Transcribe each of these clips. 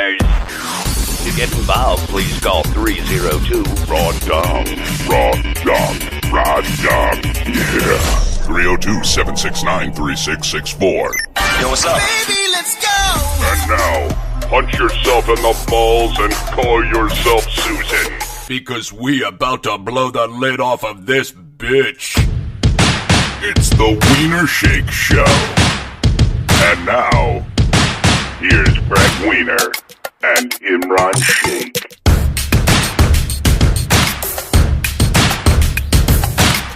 wieners. To get involved, please call 302-RAW-DOM. RAW-DOM. RAW-DOM. Yeah. 302-769-3664. Yo, what's up? Baby, let's go! And now, punch yourself in the balls and call yourself Susan. Because we about to blow the lid off of this bitch. It's the Wiener Shake Show. And now, here's Gregg Wiener and Imran Shake.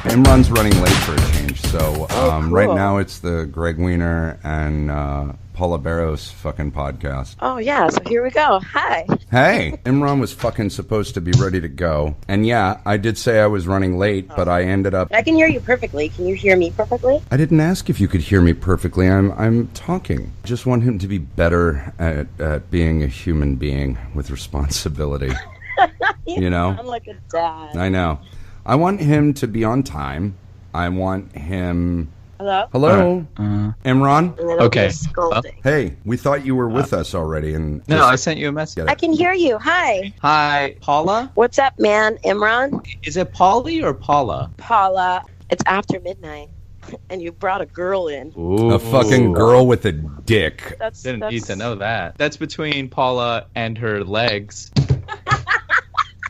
Imran's running late for a change, so cool. Right now it's the Gregg Wiener and Paula Barros fucking podcast. Oh, yeah, so here we go. Hi. Hey, Imran was fucking supposed to be ready to go. And yeah, I did say I was running late, but I ended up... I can hear you perfectly. Can you hear me perfectly? I didn't ask if you could hear me perfectly. I'm talking. Just want him to be better at being a human being with responsibility. You know? I'm like a dad. I know. I want him to be on time. I want him... Hello? Imran? Okay. Hey, we thought you were with us already. And No, I sent you a message. I can hear you. Hi. Hi, Paula? What's up, man? Imran? Is it Polly or Paula? Paula. It's after midnight, and you brought a girl in. Ooh. A fucking girl with a dick. Didn't need to know that. That's between Paula and her legs.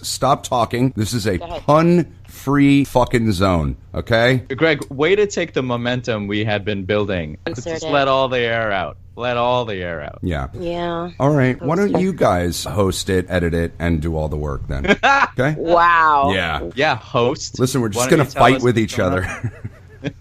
Stop talking. This is a pun-free fucking zone, okay? Greg, way to take the momentum we had been building. Just let all the air out. Let all the air out. Yeah. Yeah. All right. Why don't you guys host it, edit it, and do all the work then? Okay? Wow. Yeah. Yeah, host. Listen, we're just going to fight with each other.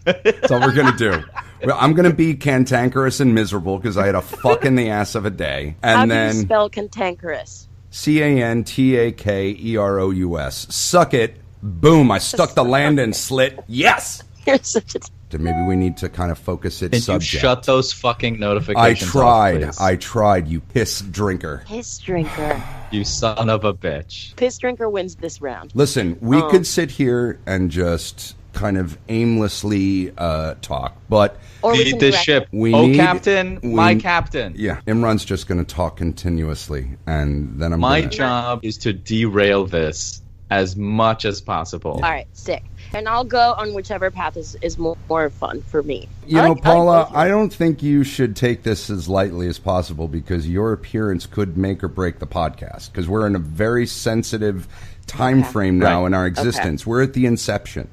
That's all we're going to do. Well, I'm going to be cantankerous and miserable because I had a fuck in the ass of a day. And How do then you spell cantankerous? Cantakerous. Suck it. Boom. I stuck the landing slit. Yes. You're such a... Maybe we need to kind of focus it. Can subject. you shut those fucking notifications off, I tried, you piss drinker. Piss drinker. You son of a bitch. Piss drinker wins this round. Listen, we could sit here and just kind of aimlessly talk, but... Or we Lead can this direct ship. it. Captain, my captain. Yeah, Imran's just going to talk continuously, and then My job is to derail this as much as possible. All right, sick. And I'll go on whichever path is more fun for me. You know, Paula, I don't think you should take this as lightly as possible because your appearance could make or break the podcast because we're in a very sensitive time frame now in our existence. We're at the inception.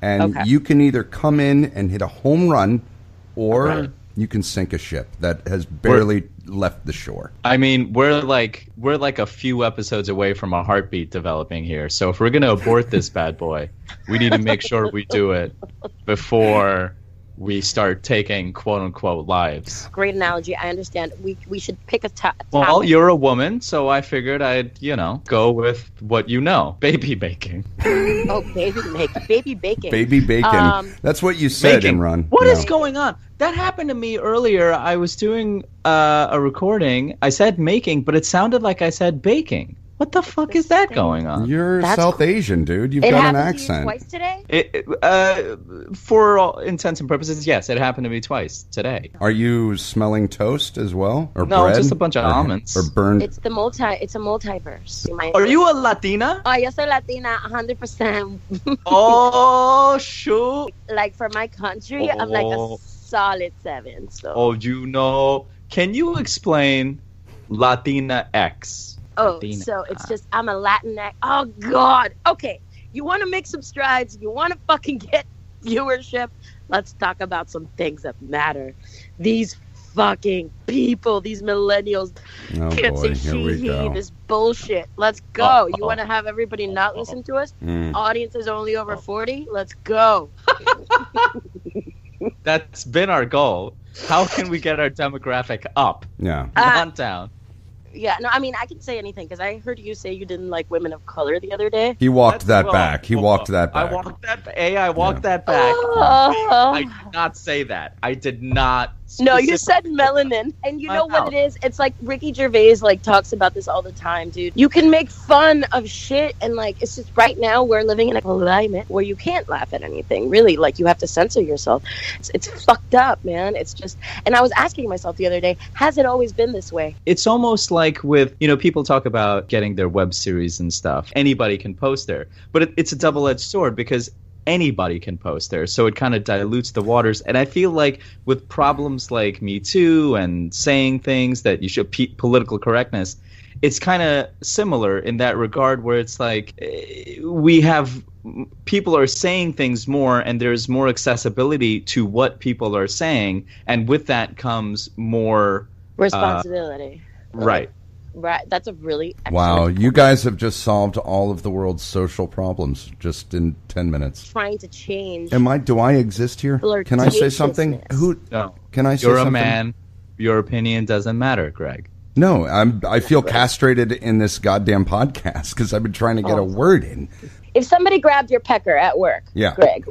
And you can either come in and hit a home run or you can sink a ship that has barely left the shore. I mean, we're like a few episodes away from a heartbeat developing here. So if we're going to abort this bad boy, we need to make sure we do it before we start taking quote-unquote lives. Great analogy. I understand. We should pick a topic. Well, you're a woman, so I figured I'd, go with what you know. Baby baking. Oh, baby bacon. Baby bacon. Baby bacon. That's what you said, Imran. What is going on? That happened to me earlier. I was doing a recording. I said making, but it sounded like I said baking. What the fuck is that going on? You're South Asian, dude. You've got an accent. It happened to you twice today? For all intents and purposes, yes, it happened to me twice today. Are you smelling toast as well, or no, bread? Just a bunch of almonds or burned. It's a multiverse. Are you a Latina? Oh, yo soy Latina, 100%. Oh shoot! Like for my country, I'm like a solid 7. So. Oh, can you explain Latina X? Oh, Latina. So it's just, I'm a Latinx. Oh, God. Okay. You want to make some strides? You want to fucking get viewership? Let's talk about some things that matter. These fucking people, these millennials, can't say she, he, this bullshit. Let's go. You want to have everybody not listen to us? Audience is only over 40? Let's go. That's been our goal. How can we get our demographic up? Yeah. Not down. Yeah, no, I mean, I can say anything, because I heard you say you didn't like women of color the other day. He walked that back. He walked that back. I walked that back. I did not say that. I did not No, you said melanin. And you know what it is? It's like Ricky Gervais like talks about this all the time, dude. You can make fun of shit and like it's just right now we're living in a climate where you can't laugh at anything. Really, like you have to censor yourself. It's fucked up, man. It's just and I was asking myself the other day, has it always been this way? It's almost like with, you know, people talk about getting their web series and stuff. Anybody can post there. But it's a double-edged sword because anybody can post there, so it kind of dilutes the waters. And I feel like with problems like Me Too and saying things that you should political correctness, it's kind of similar in that regard, where it's like we have people are saying things more, and there's more accessibility to what people are saying, and with that comes more responsibility. Right. Right, that's a really excellent Wow, you guys have just solved all of the world's social problems just in 10 minutes. Trying to change. Do I exist here? Can I say something? No. Can I say You're something? a man. Your opinion doesn't matter, Greg. No, I feel castrated in this goddamn podcast because I've been trying to get a word in. If somebody grabbed your pecker at work, Greg,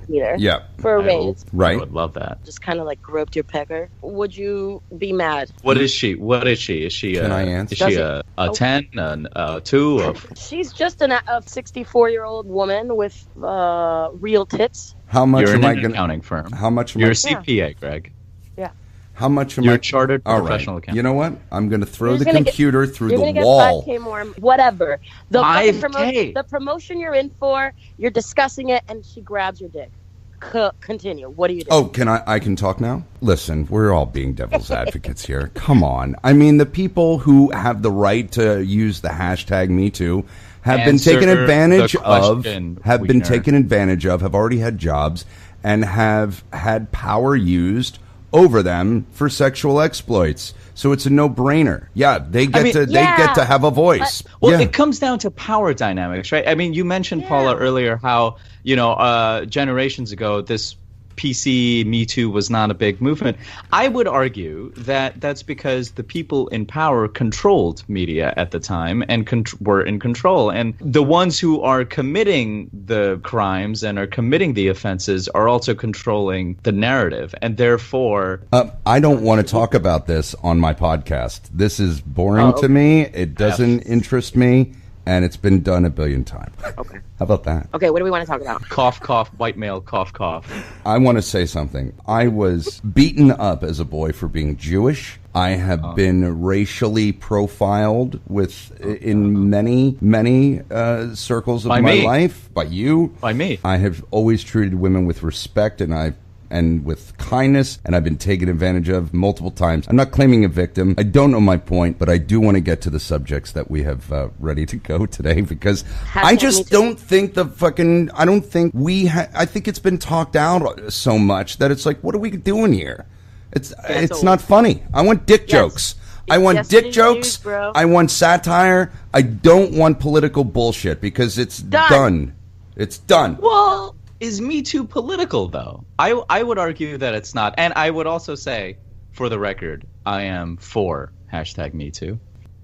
for a raise, right? I would love that. Just kind of like groped your pecker, would you be mad? What is she? Is she? Can I answer? Is she a 10, a 2? She's just a 64-year-old woman with real tits. How much You're am I in an going? accounting firm. How much? You're a CPA, Greg. Yeah. How much am You're I? a chartered All professional right. accountant. You know what? I'm going to throw You're the gonna computer through You're the gonna get wall. 5K more, whatever. The fucking 5K. the promotion you're in for, you're discussing it, and she grabs your dick. Continue. What do you do? Oh, can I can talk now? Listen, we're all being devil's advocates here. Come on. I mean, the people who have the right to use the hashtag #MeToo have been taken advantage of, have already had jobs, and have had power used over them for sexual exploits. So it's a no-brainer. Yeah, they get to have a voice. It comes down to power dynamics, right? I mean, you mentioned, Paula, earlier how, generations ago, this PC Me Too was not a big movement. I would argue that that's because the people in power controlled media at the time and were in control. And the ones who are committing the crimes and are committing the offenses are also controlling the narrative. And therefore... I don't want to talk about this on my podcast. This is boring to me. It doesn't interest me. And it's been done a billion times. Okay. How about that? Okay, what do we want to talk about? Cough, cough, white male, cough, cough. I want to say something. I was beaten up as a boy for being Jewish. I have been racially profiled in many circles of my life. By you. By me. I have always treated women with respect, and with kindness, and I've been taken advantage of multiple times. I'm not claiming a victim. I don't know my point, but I do want to get to the subjects that we have ready to go today, because I just don't think I think it's been talked out so much that it's like, what are we doing here? It's not funny. I want dick jokes. I want dick jokes. I want satire. I don't want political bullshit, because it's done. It's done. Well... Is Me Too political, though? I would argue that it's not. And I would also say, for the record, I am for #MeToo.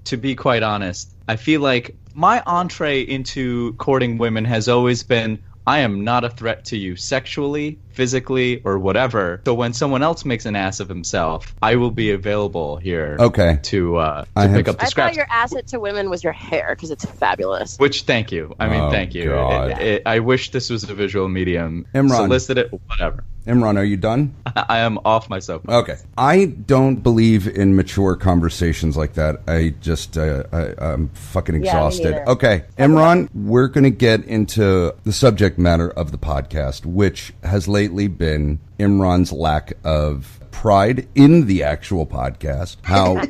To be quite honest, I feel like my entree into courting women has always been, I am not a threat to you sexually, physically, or whatever. So when someone else makes an ass of himself, I will be available here to pick up the scraps. I thought your asset to women was your hair, because it's fabulous. Which, thank you. I mean, thank you. I wish this was a visual medium. Imran. Solicit it, whatever. Imran, are you done? I am off my soapbox. Okay. I don't believe in mature conversations like that. I'm fucking exhausted. Okay. Imran, we're going to get into the subject matter of the podcast, which has lately been Imran's lack of pride in the actual podcast, how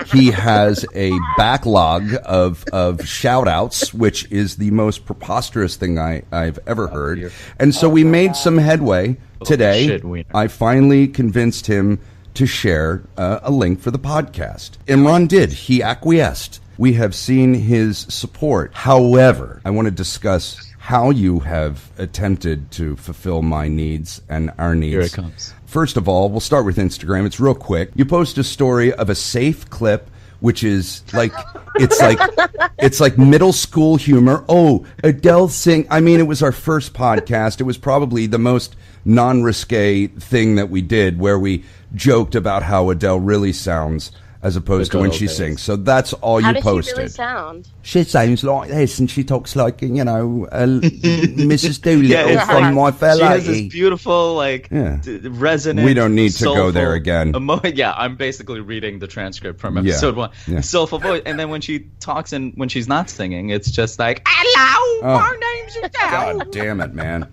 he has a backlog of shout outs, which is the most preposterous thing I've ever heard. And so we made some headway today. I finally convinced him to share a link for the podcast. Imran did. He acquiesced. We have seen his support. However, I want to discuss how you have attempted to fulfill my needs and our needs. Here it comes. First of all, we'll start with Instagram. It's real quick. You post a story of a safe clip, which is like, it's like middle school humor. Oh, Adele sing. I mean, it was our first podcast. It was probably the most non-risque thing that we did, where we joked about how Adele really sounds as opposed to when she sings. So that's all you posted. How does she really sound? She sounds like this, and she talks like, Mrs. Doolittle from My Fair Lady. She has this beautiful, resonant. We don't need to soulful, go there again. I'm basically reading the transcript from episode 1. Yeah. Soulful voice, and then when she talks and when she's not singing, it's just like, "Hello, my name's Adele." God damn it, man!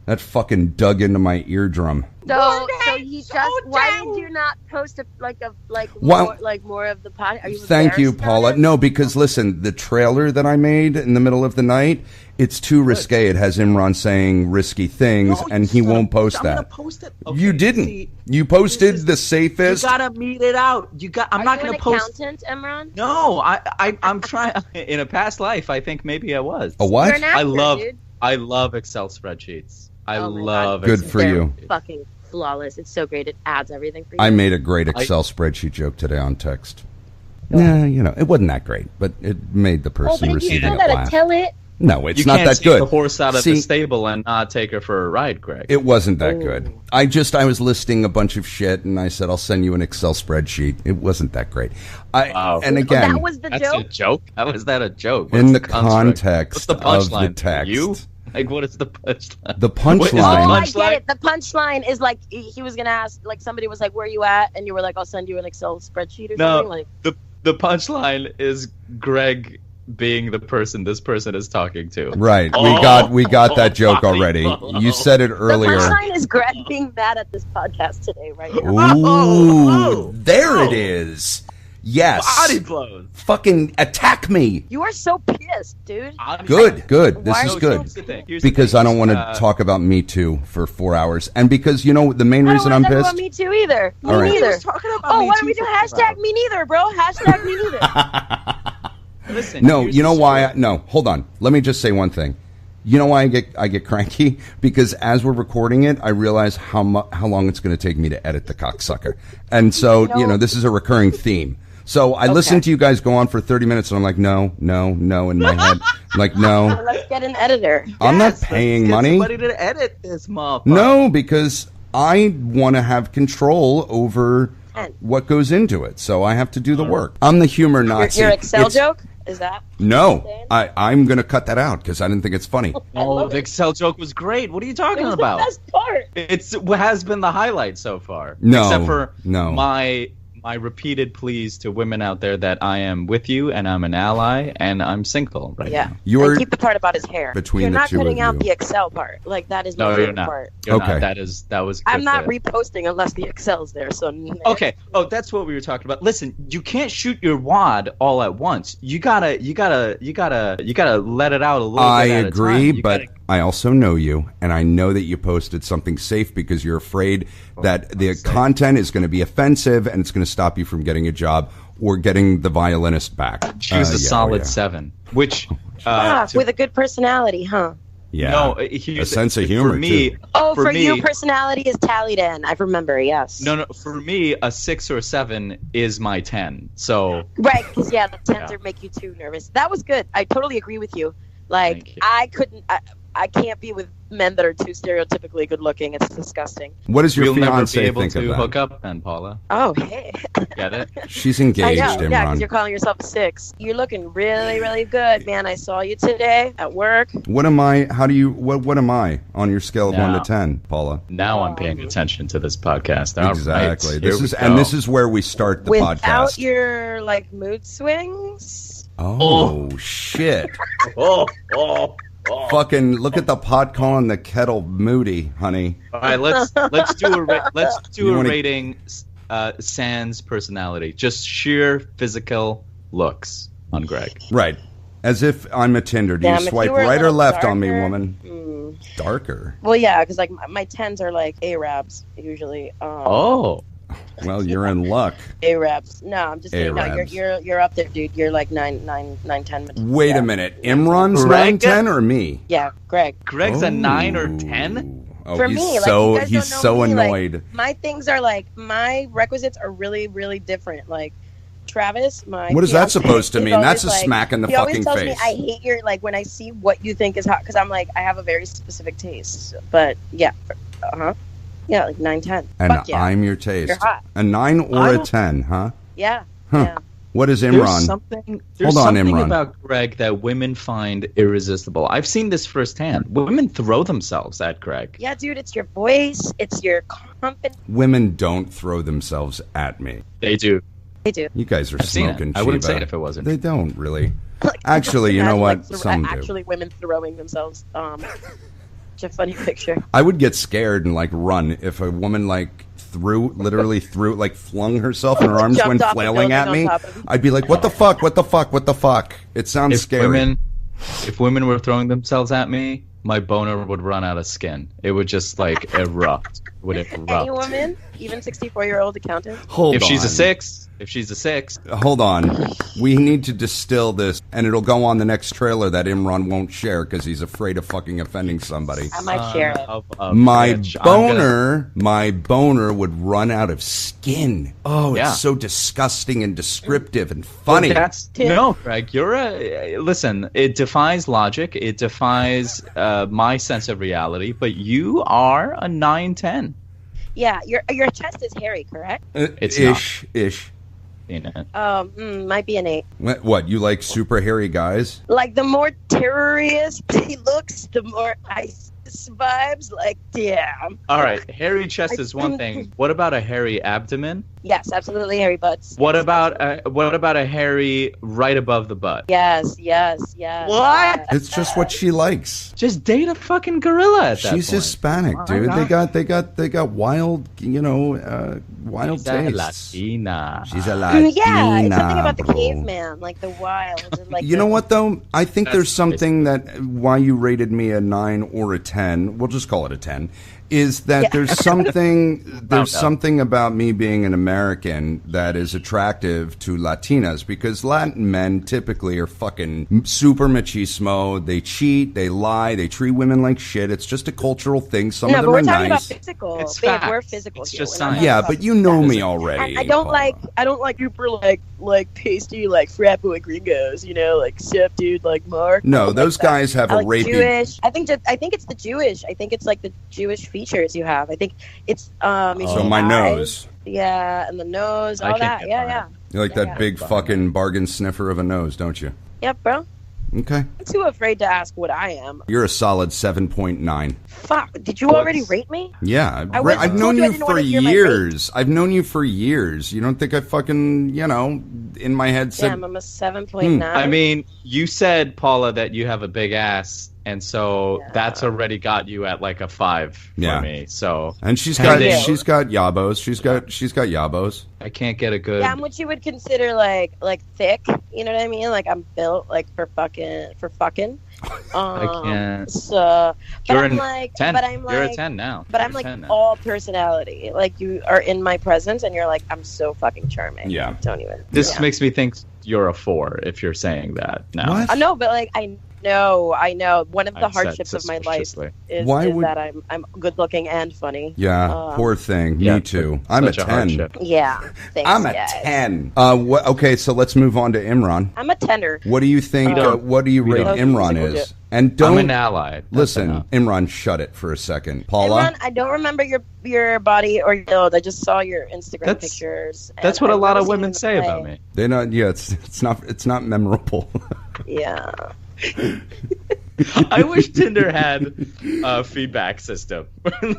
That fucking dug into my eardrum. So he just. Why did you not post more of the pod? Are you Thank you, embarrassed Paula. about it? No, because listen, the trailer that I made in the middle of the night, it's too risque. It has Imran saying risky things, and he won't post that. I'm gonna post it. Okay, You didn't. You posted the safest. You gotta meet it out. I'm not gonna post. Are you an accountant, Imran? No, I'm trying. In a past life, I think maybe I was. A what? You're an actor, I love Excel spreadsheets. I Oh my love God. Good Excel. for you. Fucking flawless. It's so great. It adds everything for you. I made a great Excel spreadsheet joke today on text. Yeah, it wasn't that great, but it made the person but you receiving still it gotta laugh. tell it. No, it's You not can't that take good. the horse out of See, the stable and not take her for a ride, Greg. It wasn't that good. I was listing a bunch of shit, and I said, I'll send you an Excel spreadsheet. It wasn't that great. Wow. And again, That was the That's joke. a joke? How is that a joke? in the What's construct? What's context the of punchline? the text. You? Like, what is the punchline? The What is punchline. Oh, I punchline? get it. The punchline is like he was gonna ask, like somebody was like, "Where are you at?" And you were like, "I'll send you an Excel spreadsheet or something." Like, the punchline is Greg being the person this person is talking to. Right. We got that joke already. You said it earlier. the punchline is Greg being mad at this podcast today, right now. Ooh, there it is. Yes. Body blows. Fucking attack me. You are so pissed, dude. Good. This Why is are you good. Here's the Because thing. I don't want to talk about Me Too for 4 hours. And because, the main I don't reason want I'm to talk pissed. about Me Too either. Me All right. neither. He was talking about Oh, Me why don't Too we do for hashtag Me Neither, bro? Hashtag Me Neither. Listen, No, here's you know the why? story. No, hold on. Let me just say one thing. You know why I get cranky? Because as we're recording it, I realize how long it's going to take me to edit the cocksucker. And so, this is a recurring theme. So I listen to you guys go on for 30 minutes, and I'm like, no, in my head. I'm like, no. Let's get an editor. I'm not Yes, paying let's get money. somebody to edit this motherfucker. No, because I want to have control over what goes into it. So I have to do the work. I'm the humor Nazi. Your Excel It's- joke? Is that? No, I'm going to cut that out because I didn't think it's funny. Oh, the Excel joke was great. What are you talking It was about? the best part. It has been the highlight so far. No, except for no. my repeated pleas to women out there that I am with you and I'm an ally and I'm single right Yeah. now. You're and keep the part about his hair. between You're the not two cutting of out you. the Excel part. Like that is No, my you're favorite not. part. You're Okay. not. That was. I'm not good. reposting unless the Excel's there. So Okay. Oh, that's what we were talking about. Listen, you can't shoot your wad all at once. You gotta let it out a little I bit at a agree, time. You but gotta- I also know you, and I know that you posted something safe because you're afraid that the content is going to be offensive and it's going to stop you from getting a job or getting the violinist back. she was a solid yeah. 7, which with a good personality, huh? Yeah, no, a sense of humor for me. too. Oh, for me, you, personality is tallied in. I remember. Yes. No, for me, a 6 or 7 is my 10. So Right, because the tens are make you too nervous. That was good. I totally agree with you. Like Thank you. I can't be with men that are too stereotypically good looking. It's disgusting. What does your we'll never be fiance able think of to that? hook up then, Paula. Oh, hey. Get it? She's I engaged, know. Yeah, because Imran. you're calling yourself a 6. You're looking really, really good, man. I saw you today at work. What am I? How do you? What am I on your scale of 1 Now. to 10, Paula? Now I'm paying attention to this podcast. All Exactly. right, This here is we and go. this is where we start the Without podcast. your mood swings. Oh shit! Oh. Fucking look at the pot calling the kettle moody, honey. All right, let's do You a wanna- rating. Sans personality, just sheer physical looks on Greg. Right. As if I'm a Tinder. Do Damn, you if swipe you were a right or little left on me, darker. woman? Darker. Well, yeah, because my 10s are like Arabs usually. Oh, Well, you're in luck. Arabs. No, I'm just saying. No, Arabs. you're up there, dude. You're like 9, 10. Wait a minute. Imran's Greg? 9-10 or me? Yeah, Greg. Greg's a 9 or 10. Oh, For he's me, so like, you guys he's don't so know me, like, annoyed. my things are like my requisites are really, really different. Like Travis, my What is that fiancé, supposed to is mean? That's always a like- smack in the he always fucking tells face. me I hate your when I see what you think is hot because I'm like I have a very specific taste. But yeah, Yeah, like 9, 10. And Fuck yeah. I'm your taste. You're hot. A 9 or a 10, huh? Yeah. Huh. Yeah. What is There's Imran? something Imran. about Greg that women find irresistible. I've seen this firsthand. Women throw themselves at Greg. Yeah, dude, it's your voice. It's your confidence. Women don't throw themselves at me. They do. They do. You guys are I've seen it. smoking I wouldn't Chiba. say it if it wasn't. They don't really. Like, Actually, you know imagine, what? like, Some do. actually women throwing themselves. It's a funny picture. I would get scared and like run if a woman like literally flung herself and her arms Jumped went off the flailing at building me. on top of you. I'd be like, what the fuck? What the fuck? What the fuck? It sounds scary. If women were throwing themselves at me, my boner would run out of skin. It would just like erupt. It would erupt. Any woman, even 64-year-old accountant. If she's a 6. If she's a 6. Hold on. We need to distill this, and it'll go on the next trailer that Imran won't share because he's afraid of fucking offending somebody. I might share it. My boner would run out of skin. Oh, Yeah. it's so disgusting and descriptive and funny. No, Greg, listen, it defies logic. It defies my sense of reality, but you are a 9-10. Yeah, your chest is hairy, correct? It's ish. Might be an 8. What, you like super hairy guys? Like, the more terrorist he looks, the more ISIS vibes. Like, damn. All right, hairy chest is one thing. What about a hairy abdomen? Yes, absolutely hairy butts. What about a hairy right above the butt? Yes. What? It's just what she likes. Just date a fucking gorilla at that She's point. Hispanic, dude. They got wild, wild She's tastes. a Latina. She's a Latina. Yeah, it's something about the bro. caveman, like the wild. And like You know what though? I think there's That's something that why you rated me a 9 or a 10. We'll just call it a 10. Is that there's something about me being an American that is attractive to Latinas because Latin men typically are fucking super machismo. They cheat, they lie, they treat women like shit. It's just a cultural thing. Some of them we're are talking nice. about physical. It's Babe, facts. we're physical. It's here. just We're not science. Yeah, talking but you know me already. I don't Paula. like super like pasty like frat boy gringos, like chef dude like Mark. No, those guys have I a like rapey. Jewish. I think it's the Jewish. I think it's like the Jewish features you have. I think it's So my nose. Yeah, and the nose, I all can't that. get Yeah, mine. yeah. You like that big fucking bargain sniffer of a nose, don't you? Yep, bro. Okay. I'm too afraid to ask what I am. You're a solid 7.9. Fuck. Did you already rate me? Yeah, I I've known told you I you didn't for wanna hear my years. I've known you for years. You don't think I fucking, in my head said... Damn, I'm a 7.9. I mean, you said, Paula, that you have a big ass, and so that's already got you at like a 5 for me. So And she's got you. yabos. She's got yabos. I can't get a good. Yeah, I'm what you would consider like thick. You know what I mean? Like I'm built like for fucking. I can't. So, but You're I'm a like, 10. but I'm like, You're a 10 now. But You're I'm a like 10 now. all personality. Like you are in my presence, and you're like, I'm so fucking charming. Yeah. Don't even. This makes me think you're a 4 if you're saying that now. What? I know, but like I know. One of the I'd said hardships of my life suspiciously. is would- that I'm good looking and funny. Yeah, poor thing. yeah, Me too. I'm a such 10. hardship. Yeah. Thanks, I'm a guys. 10. Okay, so let's move on to Imran. I'm a tender. What do you think? What do you rate don't. Imran We'll do is? it. And don't I'm an ally. That's listen, enough. Imran. Shut it for a second, Paula. Imran, I don't remember your body or your build. I just saw your Instagram That's- pictures. and That's what a I've lot never of seen women you in say play. about me. They not. Yeah, it's not memorable. Yeah. I wish Tinder had a feedback system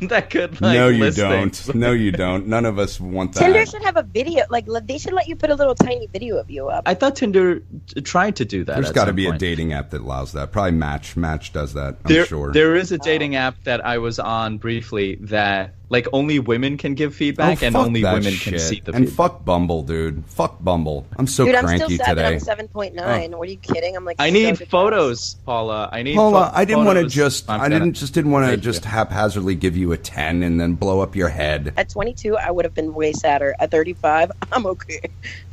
that could like No, you list don't. things. No, you don't. None of us want that. Tinder should have a video. Like they should let you put a little tiny video of you up. I thought Tinder tried to do that. There's got to be a dating app that allows that. Probably Match. Match does that. I'm There, sure. there is a dating app that I was on briefly that like only women can give feedback and fuck only that women shit. can see the And feedback. fuck Bumble, dude. Fuck Bumble. I'm so Dude, I'm cranky still sad that today. I'm 7.9. What are you kidding? I'm like. I so need depressed. photos, Paula. I need Paula, I didn't want to photos. just. I'm I gonna- didn't want to Thank just you. haphazardly give you a 10 and then blow up your head. At 22, I would have been way sadder. At 35, I'm okay.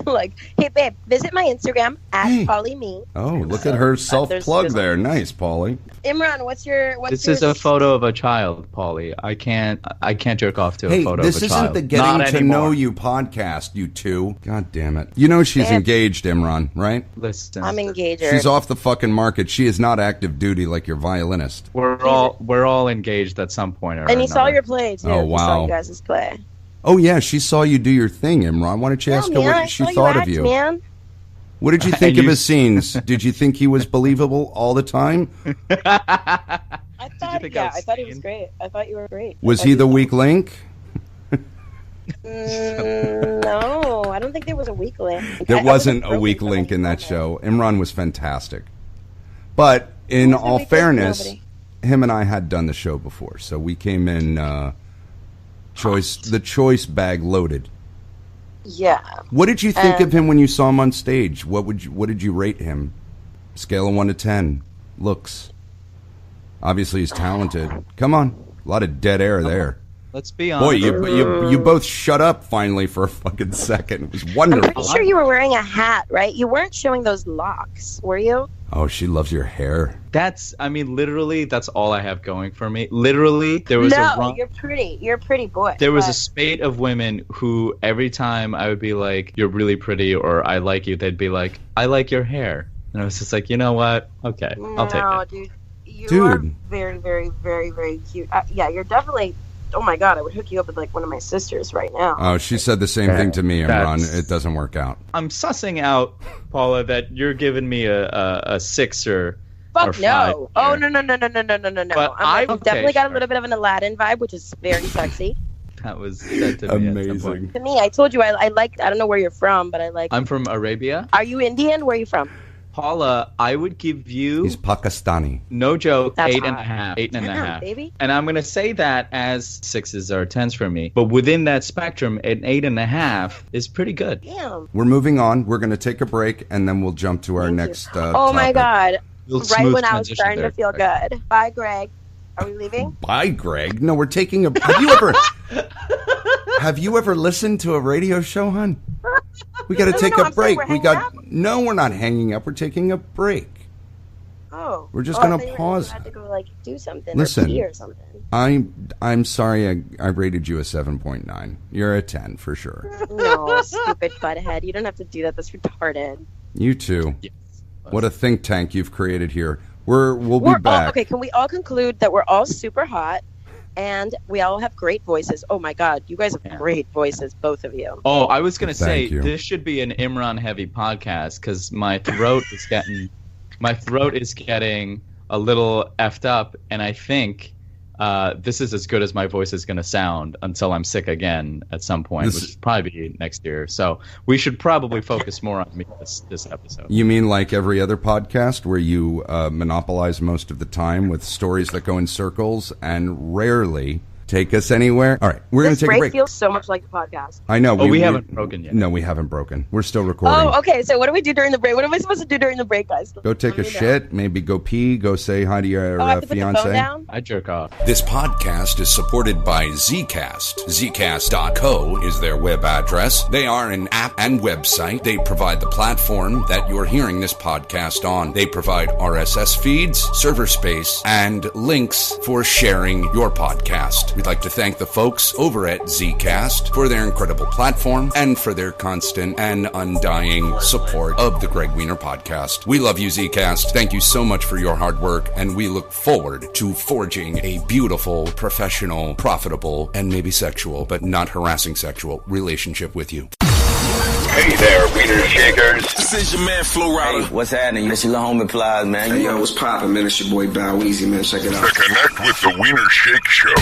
Like, hey babe, visit my Instagram at Hey. PollyMe. Oh, look at her self-plug there's- there. Nice, Paulie. Imran, what's your? This is a photo of a child, Paulie. I can't jerk off to a Hey, photo this of a isn't child. the Getting Not to anymore. Know You podcast, you two. God damn it. You know she's Damn. engaged, Imran, right? Listen, I'm engaged. She's off the fucking market. She is not active duty like your violinist. We're all engaged at some point or And he saw another. your play, too. Oh, He saw wow. you guys' play. Oh, yeah, she saw you do your thing, Imran. Why don't you ask her man, I what she saw thought of act, you? Man. What did you think of his scenes? Did you think he was believable all the time? I thought, think yeah, I was I thought he was sane? great. I thought you were great. Was he the weak link? No, I don't think there was a weak link. There I wasn't wasn't a weak broken link for in that any show. Imran was fantastic. But in Who's the all weak link for fairness, nobody? him and I had done the show before, so we came in the choice bag loaded. Yeah. What did you think of him when you saw him on stage? What did you rate him? Scale of 1 to 10. Looks. Obviously he's talented. Come on. A lot of dead air there. Let's be honest. Boy, you both shut up finally for a fucking second. It was I'm wonderful. pretty sure you were wearing a hat, right? You weren't showing those locks, were you? Oh, she loves your hair. Literally, that's all I have going for me. Literally, there was you're pretty. You're a pretty boy. There was a but- spate of women who every time I would be like, "You're really pretty," or "I like you," they'd be like, "I like your hair," and I was just like, you know what? Okay, I'll take it. Dude. You are Dude. very, very, very, very cute. Yeah, you're definitely. Oh my god, I would hook you up with like one of my sisters right now. Oh, she said the same thing to me, Imran. That's- It doesn't work out. I'm sussing out, Paula, that you're giving me a 6 or Fuck 5. no! Oh here. no! But I've definitely got a sure. little bit of an Aladdin vibe, which is very sexy. That was said to me at some Amazing. point. To me, I told you I like. I don't know where you're from, but I like. I'm from Arabia. Are you Indian? Where are you from? Paula, I would give you, He's Pakistani. no joke, That's 8.5. 8.5. Damn, baby. And I'm going to say that as 6s or 10s for me. But within that spectrum, an 8.5 is pretty good. Damn. We're moving on. We're going to take a break, and then we'll jump to our Thank you. next Oh my topic. god! Real Right smooth when I was transition starting there. to feel good. Bye, Greg. Are we leaving? Bye, Greg. No, we're taking a... Have you ever listened to a radio show, hon? We got to No, take no, a I'm saying break. we're We hanging got... out? No, we're not hanging up. We're taking a break. Oh. We're just I gonna thought you were pause. Have to go like do something. Listen. Or pee or something. I'm sorry I rated you a 7.9. You're a 10 for sure. No, stupid butthead. You don't have to do that. That's retarded. You too. Yes. What a think tank you've created here. We'll be back. Okay, can we all conclude that we're all super hot and we all have great voices? Oh my god, you guys have great voices, both of you. Oh, I was going to say, Thank you. this should be an Imran heavy podcast because my throat is getting a little effed up, and I think this is as good as my voice is going to sound until I'm sick again at some point, which will probably be next year. So we should probably focus more on me this episode. You mean like every other podcast where you monopolize most of the time with stories that go in circles and rarely take us anywhere? All right, we're going This to take a break break. feels so much like the podcast. I know. Oh, we haven't broken yet. No, we haven't broken. We're still recording. Oh, okay. So what do we do during the break? What am I supposed to do during the break, guys? Go take a Let me know. shit, maybe go pee, go say hi to your Oh, I have to put the phone fiance. down? I jerk off. This podcast is supported by Zcast. Zcast.co is their web address. They are an app and website. They provide the platform that you're hearing this podcast on. They provide RSS feeds, server space, and links for sharing your podcast. We'd like to thank the folks over at Zcast for their incredible platform and for their constant and undying support of the Greg Wiener podcast. We love you, Zcast. Thank you so much for your hard work, and we look forward to forging a beautiful, professional, profitable, and maybe sexual, but not harassing sexual relationship with you. Hey there, Wiener Shakers. This is your man Flo Rida. Hey, what's happening? This your little homie Plies, man. Hey, yo, what's poppin', man? It's your boy Bow Weezy, man. Check it out. To connect with the Wiener Shake Show.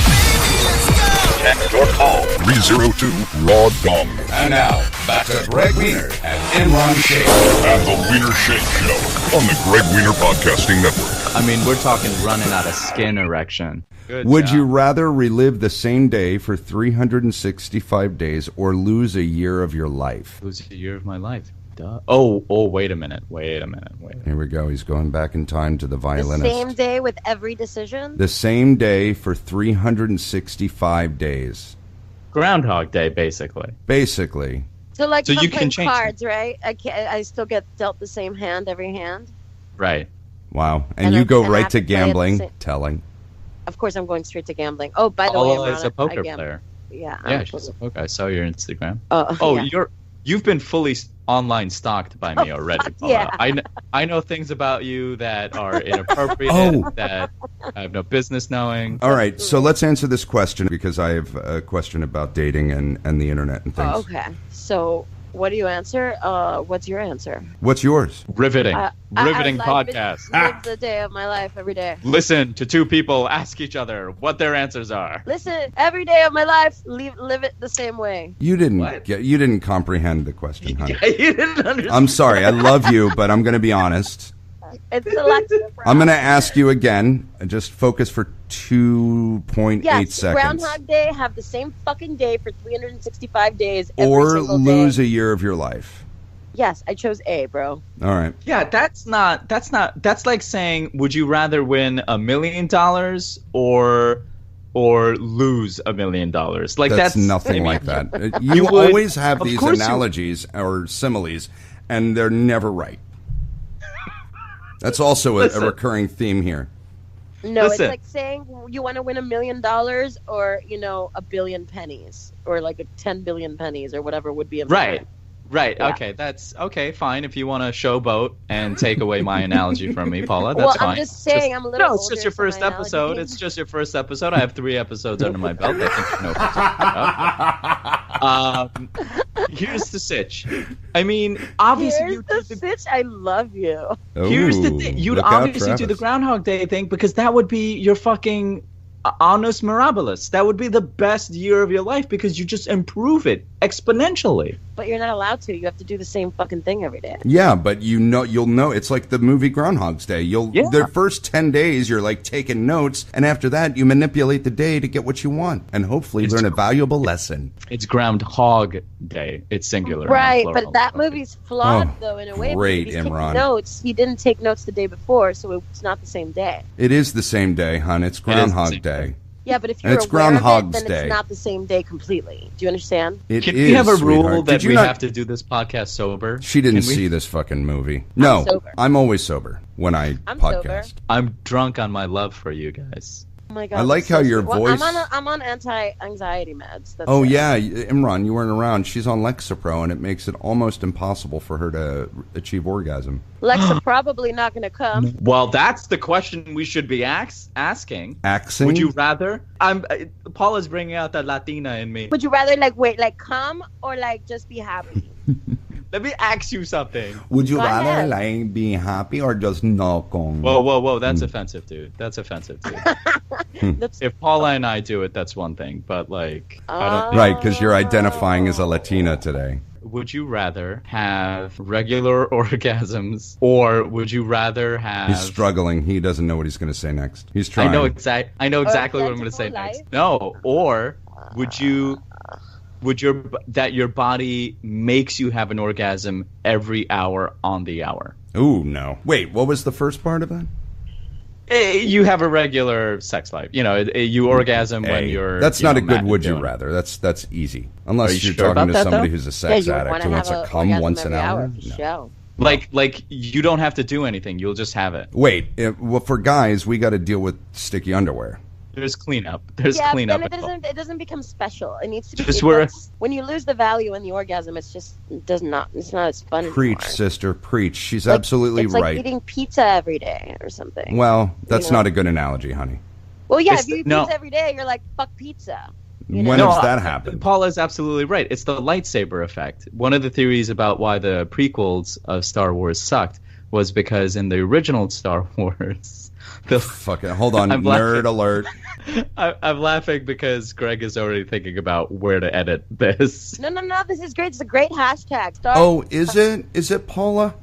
Text or call. 302 Raw Dong. And now, back to Greg Wiener and Imran Sheikh. And the Wiener Shake Show on the Greg Wiener Podcasting Network. I mean, we're talking running out of skin erection. Good Would job. you rather relive the same day for 365 days or lose a year of your life? It was a year of my life. Duh. Oh, wait a minute. Here we go. He's going back in time to the The violinist. same day with every decision? The same day for 365 days. Groundhog Day, basically. Basically. So like So if you I'm can playing change cards, right? I still get dealt the same hand every hand? Right. Wow. And And you I- go and I right have to to play at the gambling. same- Telling. Of course I'm going straight to gambling. Oh, by the way, Paula Imran, is a poker I gamble. player. Yeah. Yeah, she's a poker. I saw your Instagram. Oh, Oh, yeah. You've been fully online stalked by me already, Paula. Yeah. I know things about you that are inappropriate, that I have no business knowing. All right, so let's answer this question because I have a question about dating and the internet and things. Okay. So, what do you answer? What's your answer? What's yours? Riveting. Riveting I podcast. live the day of my life every day. Listen to two people ask each other what their answers are. Listen, every day of my life, live it the same way. You didn't comprehend the question, honey. You didn't understand. I'm sorry. I love you, but I'm going to be honest. It's Alexa. I'm going to ask you again. Just focus for 2.8 Yes, seconds. Groundhog Day, have the same fucking day for 365 days every Or single lose day. a year of your life. Yes, I chose A, bro. All right. Yeah, that's like saying, would you rather win $1 million or lose $1 million? Like that's nothing like that. You always have these analogies or similes, and they're never right. That's also a recurring theme here. No, it's like saying you want to win $1 million or, a billion pennies or like 10 billion pennies or whatever would be a million. Right. Yeah. Okay. That's okay. Fine. If you want to showboat and take away my analogy from me, Paula, that's fine. I'm just saying I'm a little older. No, it's just your first episode. It's just your first episode. I have 3 episodes under my belt. I think you know what's up. Here's the sitch. I mean, obviously, Here's the sitch. I love you. Here's the thing. You'd obviously do the Groundhog Day thing because that would be your fucking annus mirabilis. That would be the best year of your life because you just improve it exponentially. But you're not allowed to. You have to do the same fucking thing every day. Yeah, but you'll know. It's like the movie Groundhog's Day. The first 10 days, you're like taking notes, and after that, you manipulate the day to get what you want, and hopefully learn a valuable lesson. It's Groundhog Day. It's singular. Right, but that movie's flawed, though, in a way. Great, because Imran. He didn't take notes the day before, so it's not the same day. It is the same day, hon. It's Groundhog Day. Yeah, but if you're it's aware Groundhog's of it, then Day. It's not the same day completely. Do you understand? Can we have a rule that we have to do this podcast sober? She didn't see this fucking movie. No, I'm always sober when I'm podcast. Sober. I'm drunk on my love for you guys. Oh my God, I like how your voice... I'm on anti-anxiety meds. That's yeah, Imran, you weren't around. She's on Lexapro, and it makes it almost impossible for her to achieve orgasm. Lexa probably not going to come. Well, that's the question we should be asking. Asking? Would you rather? Paula's bringing out the Latina in me. Would you rather come or just be happy? Let me ask you something. Would you rather be happy or just not come? Whoa! That's offensive, dude. That's offensive, dude. If Paula and I do it, that's one thing. But I don't. Right, because you're identifying as a Latina today. Would you rather have regular orgasms, or would you rather have? He's struggling. He doesn't know what he's going to say next. He's trying. I know exactly what I'm going to say next. No, or would you? That your body makes you have an orgasm every hour on the hour? Ooh, no. Wait, what was the first part of that? You have a regular sex life. You orgasm when you're... That's not a good would you rather. That's easy. Unless you're talking to somebody who's a sex addict who wants to come once an hour. No. Like you don't have to do anything. You'll just have it. Wait, well, for guys, we got to deal with sticky underwear. There's cleanup. Cleanup. Then it doesn't become special. It needs to be just when you lose the value in the orgasm, it's not as fun. Preach, anymore. sister, preach. She's absolutely it's right. Like eating pizza every day or something. Well, that's not a good analogy, honey. Well, yeah, if you eat pizza every day, you're like, fuck pizza. When does that happen? Paula is absolutely right. It's the lightsaber effect. One of the theories about why the prequels of Star Wars sucked was because in the original Star Wars... Fucking hold on, nerd alert. I'm laughing because Greg is already thinking about where to edit this. No, this is great. It's a great hashtag. Is it? Is it Paula?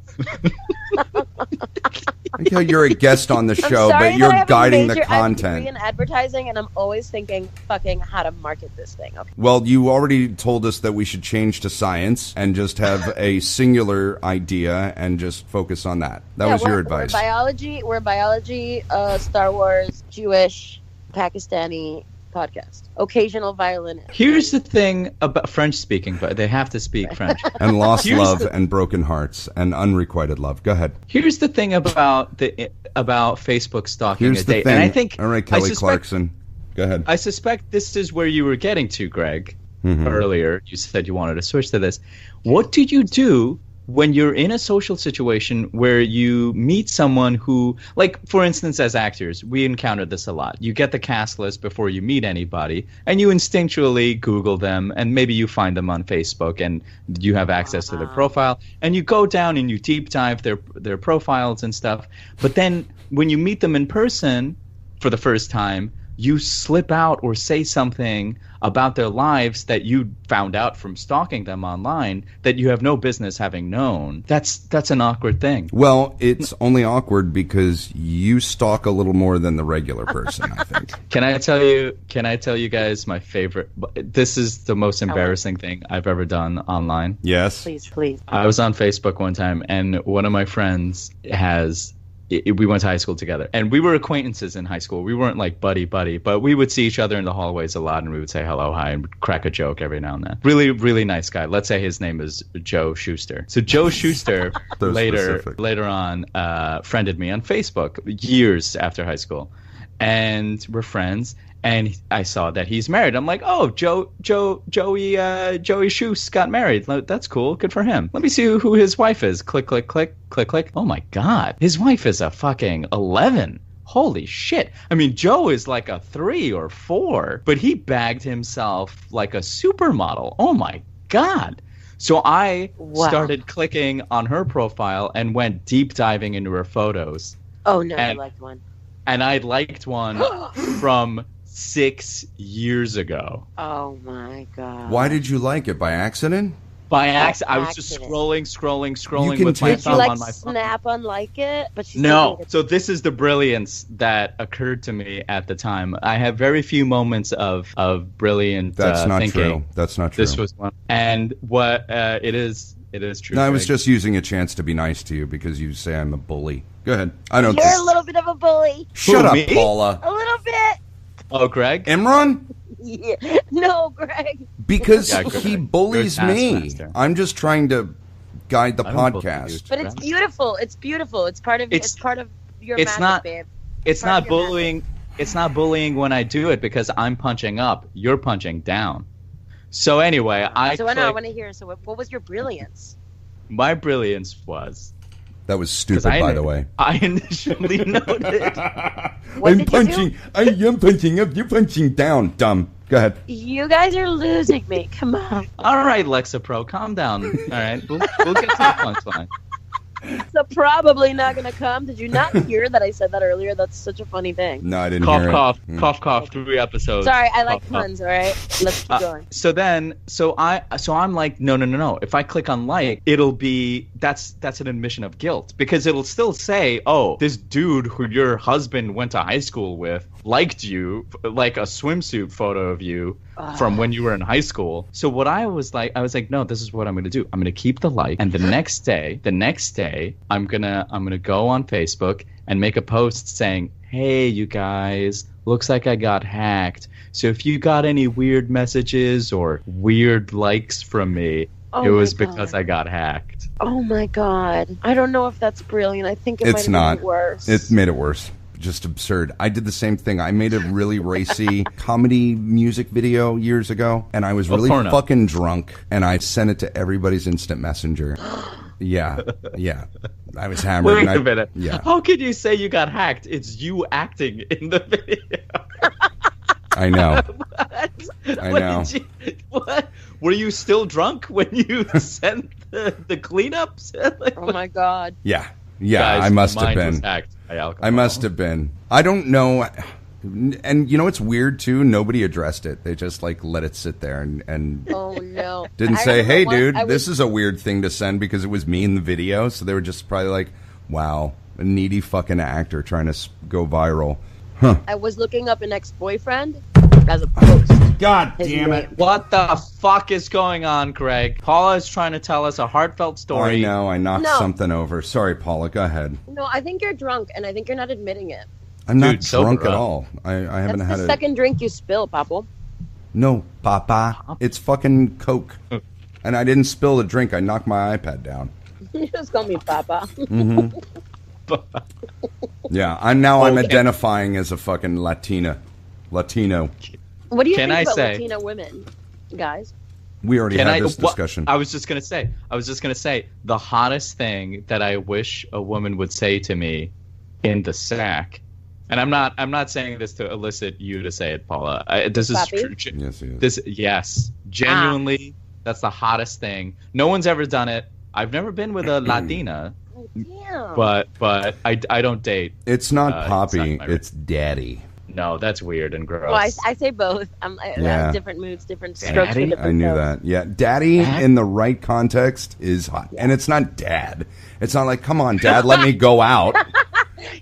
I know you're a guest on the show, but you're guiding the content. I'm in advertising, and I'm always thinking fucking how to market this thing. Okay. Well, you already told us that we should change to science and just have a singular idea and just focus on that. That was your advice. We're biology, Star Wars, Jewish, Pakistani podcast. Occasional violinist. Here's the thing about French speaking, but they have to speak French. And lost love and broken hearts and unrequited love. Go ahead. Here's the thing about Facebook stalking Here's a date. The thing. And I think all right, Kelly Clarkson. Go ahead. I suspect this is where you were getting to, Greg. earlier. You said you wanted to switch to this. What do you do when you're in a social situation where you meet someone who, like, for instance, as actors, we encountered this a lot. You get the cast list before you meet anybody, and you instinctually Google them, and maybe you find them on Facebook, and you have access to their profile, and you go down and you deep dive their profiles and stuff. But then when you meet them in person for the first time, you slip out or say something about their lives that you found out from stalking them online that you have no business having known. That's an awkward thing. Well, it's only awkward because you stalk a little more than the regular person, I think. Can I tell you guys my favorite? This is the most embarrassing thing I've ever done online. Yes. Please. I was on Facebook one time, and one of my friends we went to high school together, and we were acquaintances in high school. We weren't like buddy, but we would see each other in the hallways a lot, and we would say hello, hi, and crack a joke every now and then. Really, really nice guy. Let's say his name is Joe Schuster. So Joe Schuster later on friended me on Facebook years after high school, and we're friends. And I saw that he's married. I'm like, oh, Joey Schuss got married. That's cool. Good for him. Let me see who his wife is. Click, click, click, click, click. Oh my God, his wife is a fucking 11. Holy shit. I mean, Joe is like a 3 or 4, but he bagged himself like a supermodel. Oh my God. So I started clicking on her profile and went deep diving into her photos. Oh no, I liked one. And I liked one from 6 years ago. Oh my God. Why did you like it? By accident? By accident. I was just scrolling with my thumb on my phone. Snap unlike it? But no. So this is the brilliance that occurred to me at the time. I have very few moments of brilliant thinking. That's not true. This was one. And what it is true. No, I was just using a chance to be nice to you because you say I'm a bully. Go ahead. I don't. You're a little bit of a bully. Shut up, me? Paula. A little bit. Oh, Gregg? Imran? Yeah. No, Gregg. Because he bullies me. I'm just trying to guide the podcast. But it's beautiful. It's beautiful. It's part of your magic, babe. It's not bullying. It's not bullying when I do it because I'm punching up. You're punching down. So anyway, I want to hear. So what was your brilliance? My brilliance was. That was stupid, by the way. I initially noted. I am punching up. You're punching down. Dumb. Go ahead. You guys are losing me. Come on. All right, Lexapro, calm down. All right, we'll get to the punchline. So probably not going to come. Did you not hear that I said that earlier? That's such a funny thing. No, I didn't hear it. Cough, 3 episodes. Sorry, I like puns, all right? Let's keep going. So I'm like, no. If I click on like, it'll be, that's an admission of guilt. Because it'll still say, oh, this dude who your husband went to high school with liked you, like a swimsuit photo of you from when you were in high school. So what I was like, no, this is what I'm going to do. I'm going to keep the like, and the next day, I'm gonna go on Facebook and make a post saying, hey, you guys, looks like I got hacked. So if you got any weird messages or weird likes from me, it was because I got hacked. Oh my God. I don't know if that's brilliant. I think it might have been worse. It made it worse. Just absurd. I did the same thing. I made a really racy comedy music video years ago, and I was really fucking drunk, and I sent it to everybody's instant messenger. Yeah. I was hammered. Wait a minute. Yeah. How could you say you got hacked? It's you acting in the video. I know. I know. What? Were you still drunk when you sent the cleanups? Oh my God. Yeah. Guys, I must have been. I must have been. I don't know. And you know what's weird too? Nobody addressed it. They just like let it sit there and oh no. Didn't say, hey dude, this is a weird thing to send because it was me in the video. So they were just probably like, wow, a needy fucking actor trying to go viral. Huh. I was looking up an ex-boyfriend as a post. God damn it. What the fuck is going on, Gregg? Paula is trying to tell us a heartfelt story. I know, I knocked something over. Sorry, Paula, go ahead. No, I think you're drunk, and I think you're not admitting it. I'm not drunk at all. I haven't had the second drink you spill, Papo. No, Papa. It's fucking Coke. And I didn't spill the drink. I knocked my iPad down. You just call me Papa. Mm-hmm. Yeah, I'm identifying as a fucking Latino. What do you think about Latino women? guys. We already had this discussion. I was just gonna say the hottest thing that I wish a woman would say to me in the sack, and I'm not saying this to elicit you to say it, Paula. This is true. Yes, genuinely, that's the hottest thing. No one's ever done it. I've never been with a Latina, but I don't date. It's not Poppy. It's Daddy. No, that's weird and gross. Well, I say both. Different moods, different strokes. Daddy? I knew that. Yeah, Daddy in the right context is hot. And it's not Dad. It's not like, come on, Dad, let me go out.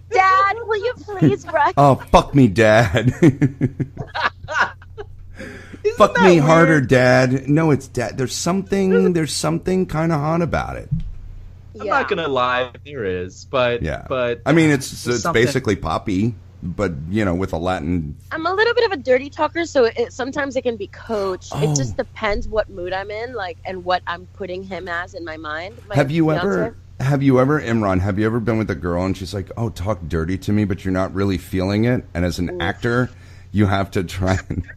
Dad, will you please brush? Oh, fuck me, Dad. Fuck me harder, Dad. No, it's Dad. There's something kind of hot about it. I'm not gonna lie, there is, but I mean, it's basically Poppy. But, you know, with a Latin... I'm a little bit of a dirty talker, so sometimes it can be coached. It just depends what mood I'm in, like, and what I'm putting him as in my mind. Have you ever, Imran, have you ever been with a girl and she's like, oh, talk dirty to me, but you're not really feeling it? And as an actor, you have to try and...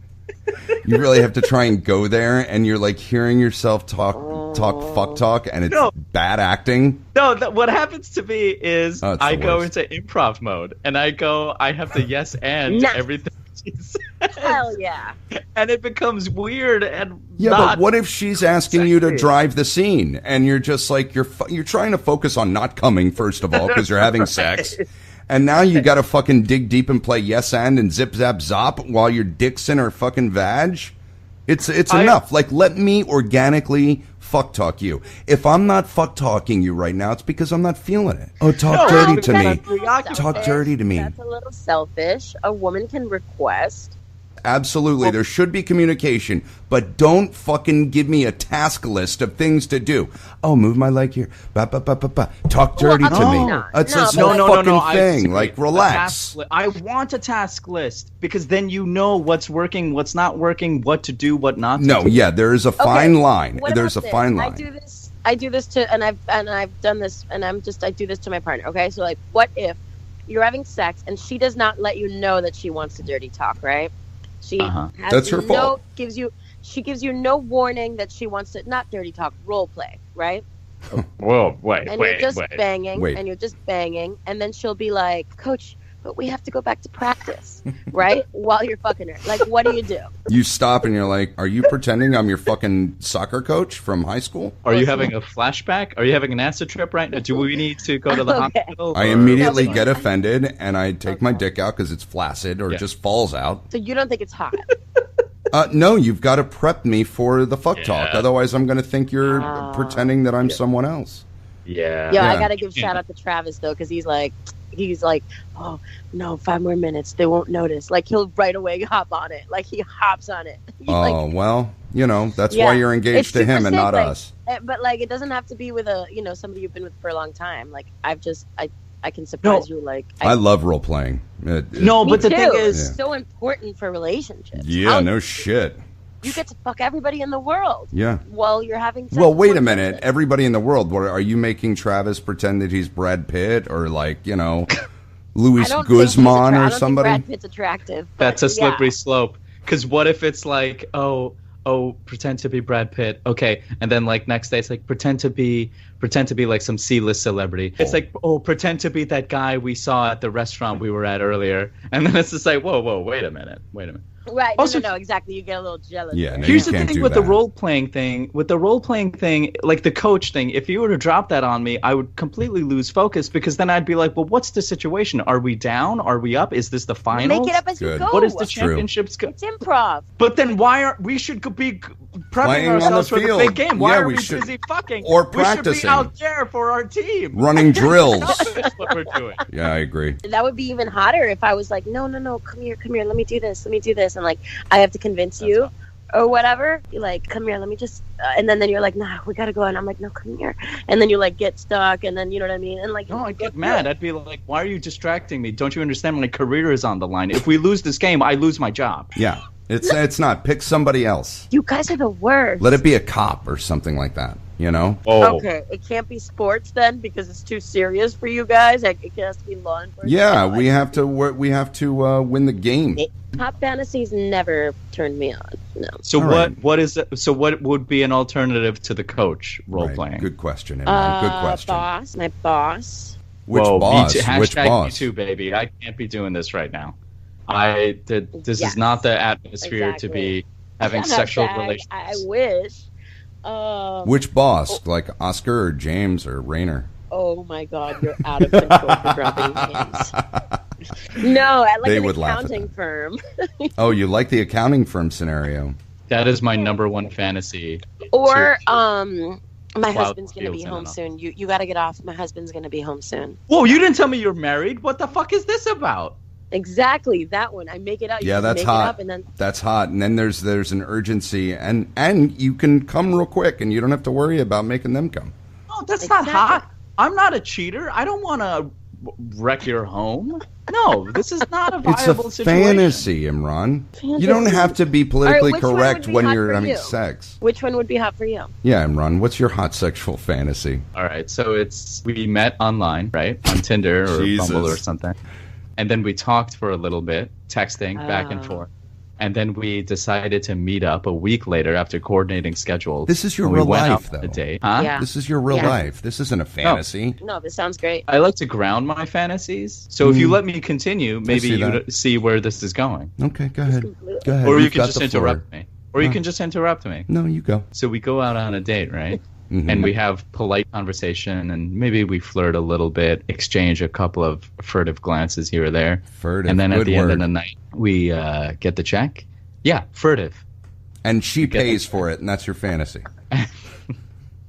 You really have to try and go there, and you're like hearing yourself talk fuck talk, and it's bad acting. No, what happens to me is I go into improv mode, and I have to yes and everything she says. Hell yeah. And it becomes weird and but what if she's asking you to drive the scene, and you're just like you're trying to focus on not coming first of all because you're having sex. And now you got to fucking dig deep and play yes and zip zap zop while your dick's in her fucking vag. It's enough. Like, let me organically fuck talk you. If I'm not fuck talking you right now, it's because I'm not feeling it. Oh, talk dirty to me. Talk dirty to me. That's a little selfish. A woman can request. Absolutely. There should be communication, but don't fucking give me a task list of things to do. Oh, move my leg here. Talk dirty to me. It's a fucking thing. Like, relax. I want a task list because then you know what's working, what's not working, what to do, what not to do. No, yeah, there is a fine line. There's a fine line. I do this to, and I've done this, and I do this to my partner. Okay, so like, what if you're having sex and she does not let you know that she wants to dirty talk, right? She That's her fault. She gives you no warning that she wants to not dirty talk, role play, right? Whoa, wait, and you're just banging, and then she'll be like, Coach, but we have to go back to practice, right? While you're fucking her. Like, what do? You stop and you're like, are you pretending I'm your fucking soccer coach from high school? Are you having a flashback? Are you having an acid trip right now? Do we need to go to the hospital? I immediately get offended and I take my dick out because it's flaccid or it just falls out. So you don't think it's hot? No, you've got to prep me for the fuck talk. Otherwise, I'm going to think you're pretending that I'm someone else. Yeah. I got to give shout out to Travis, though, because he's like, oh, no, 5 more minutes. They won't notice. Like, he'll right away hop on it. Like, he hops on it. Well, you know, that's why you're engaged to him and not us. But, like, it doesn't have to be with somebody you've been with for a long time. Like, I can surprise you. Like, I love role playing. But the thing is, it's so important for relationships. Yeah, no shit. You get to fuck everybody in the world. Yeah. While you're having sex. Well, wait a minute. Everybody in the world. What, are you making Travis pretend that he's Brad Pitt or like, you know, Luis Guzman or somebody? I don't think Brad Pitt's attractive. That's a slippery slope. Because what if it's like, oh, pretend to be Brad Pitt. Okay. And then like next day it's like pretend to be like some C-list celebrity. It's like, pretend to be that guy we saw at the restaurant we were at earlier. And then it's just like, whoa, wait a minute. Right. Also, no, exactly. You get a little jealous. Yeah. No, here's the thing with the role playing thing. With the role playing thing, like the coach thing, if you were to drop that on me, I would completely lose focus because then I'd be like, well, what's the situation? Are we down? Are we up? Is this the finals? Make it up as you go. What is the championships? It's improv. But then we should be prepping ourselves for the big game? Why are we busy fucking? Or practicing. We should be out there for our team. Running drills. That's what we're doing. Yeah, I agree. That would be even hotter if I was like, no, come here, let me do this, and like I have to convince you or whatever. You're like, come here, let me just, and then you're like, nah, we gotta go, and I'm like, no, come here, and then you like get stuck, and then you know what I mean, and like, no, I'd get mad. I'd be like, why are you distracting me? Don't you understand my career is on the line? If we lose this game, I lose my job. Yeah, it's not. Pick somebody else. You guys are the worst. Let it be a cop or something like that. You know? Oh. Okay, it can't be sports then because it's too serious for you guys. Like, it has to be law enforcement. Yeah, we have to win the game. Top fantasies never turned me on. No. So All what is it? So what would be an alternative to the coach role playing? Good question, Imran. Good question. Boss, my boss. Which Whoa, boss? Me too. Which Hashtag boss? Me too, baby. I can't be doing this right now. This Yes. is not the atmosphere to be having sexual relations. I wish. Which boss? Like Oscar or James or Rainer? Oh my God, you're out of control for dropping names. No, at like They an would laugh at accounting that. firm. Oh, you like the accounting firm scenario? That is my number one fantasy. Or my Cloud husband's gonna be fields in home and out. soon. You got to get off. My husband's gonna be home soon. Whoa, you didn't tell me you're married. What the fuck is this about? Exactly that one. I make it up. You Yeah, just that's make hot. It up and then That's hot. And then there's an urgency, and you can come real quick, and you don't have to worry about making them come. Oh, that's Exactly. not hot. I'm not a cheater. I don't want to wreck your home. No, this is not a It's viable a situation. fantasy, Imran. You don't have to be politically which one would correct be when hot you're for having you? sex. which one would be hot for you? Yeah, Imran, what's your hot sexual fantasy? All right, so we met online, right, on Tinder or Jesus. Bumble or something, and then we talked for a little bit, texting back and forth, and then we decided to meet up a week later after coordinating schedules. This is your and we real went life, out on though. a date. Huh? Yeah. This is your real Yeah. life. This isn't a fantasy. No, this sounds great. I like to ground my fantasies, so if you let me continue, maybe see you that. see where this is going, Okay, go ahead. Go ahead. or you You've can got just the floor. interrupt me, or you can just interrupt me. No, you go. So we go out on a date, right? Mhm. And we have polite conversation, and maybe we flirt a little bit, exchange a couple of furtive glances here or there. Furtive, And then at good the end word. of the night, we get the check. Yeah, furtive. And she get pays the- for it, and that's your fantasy.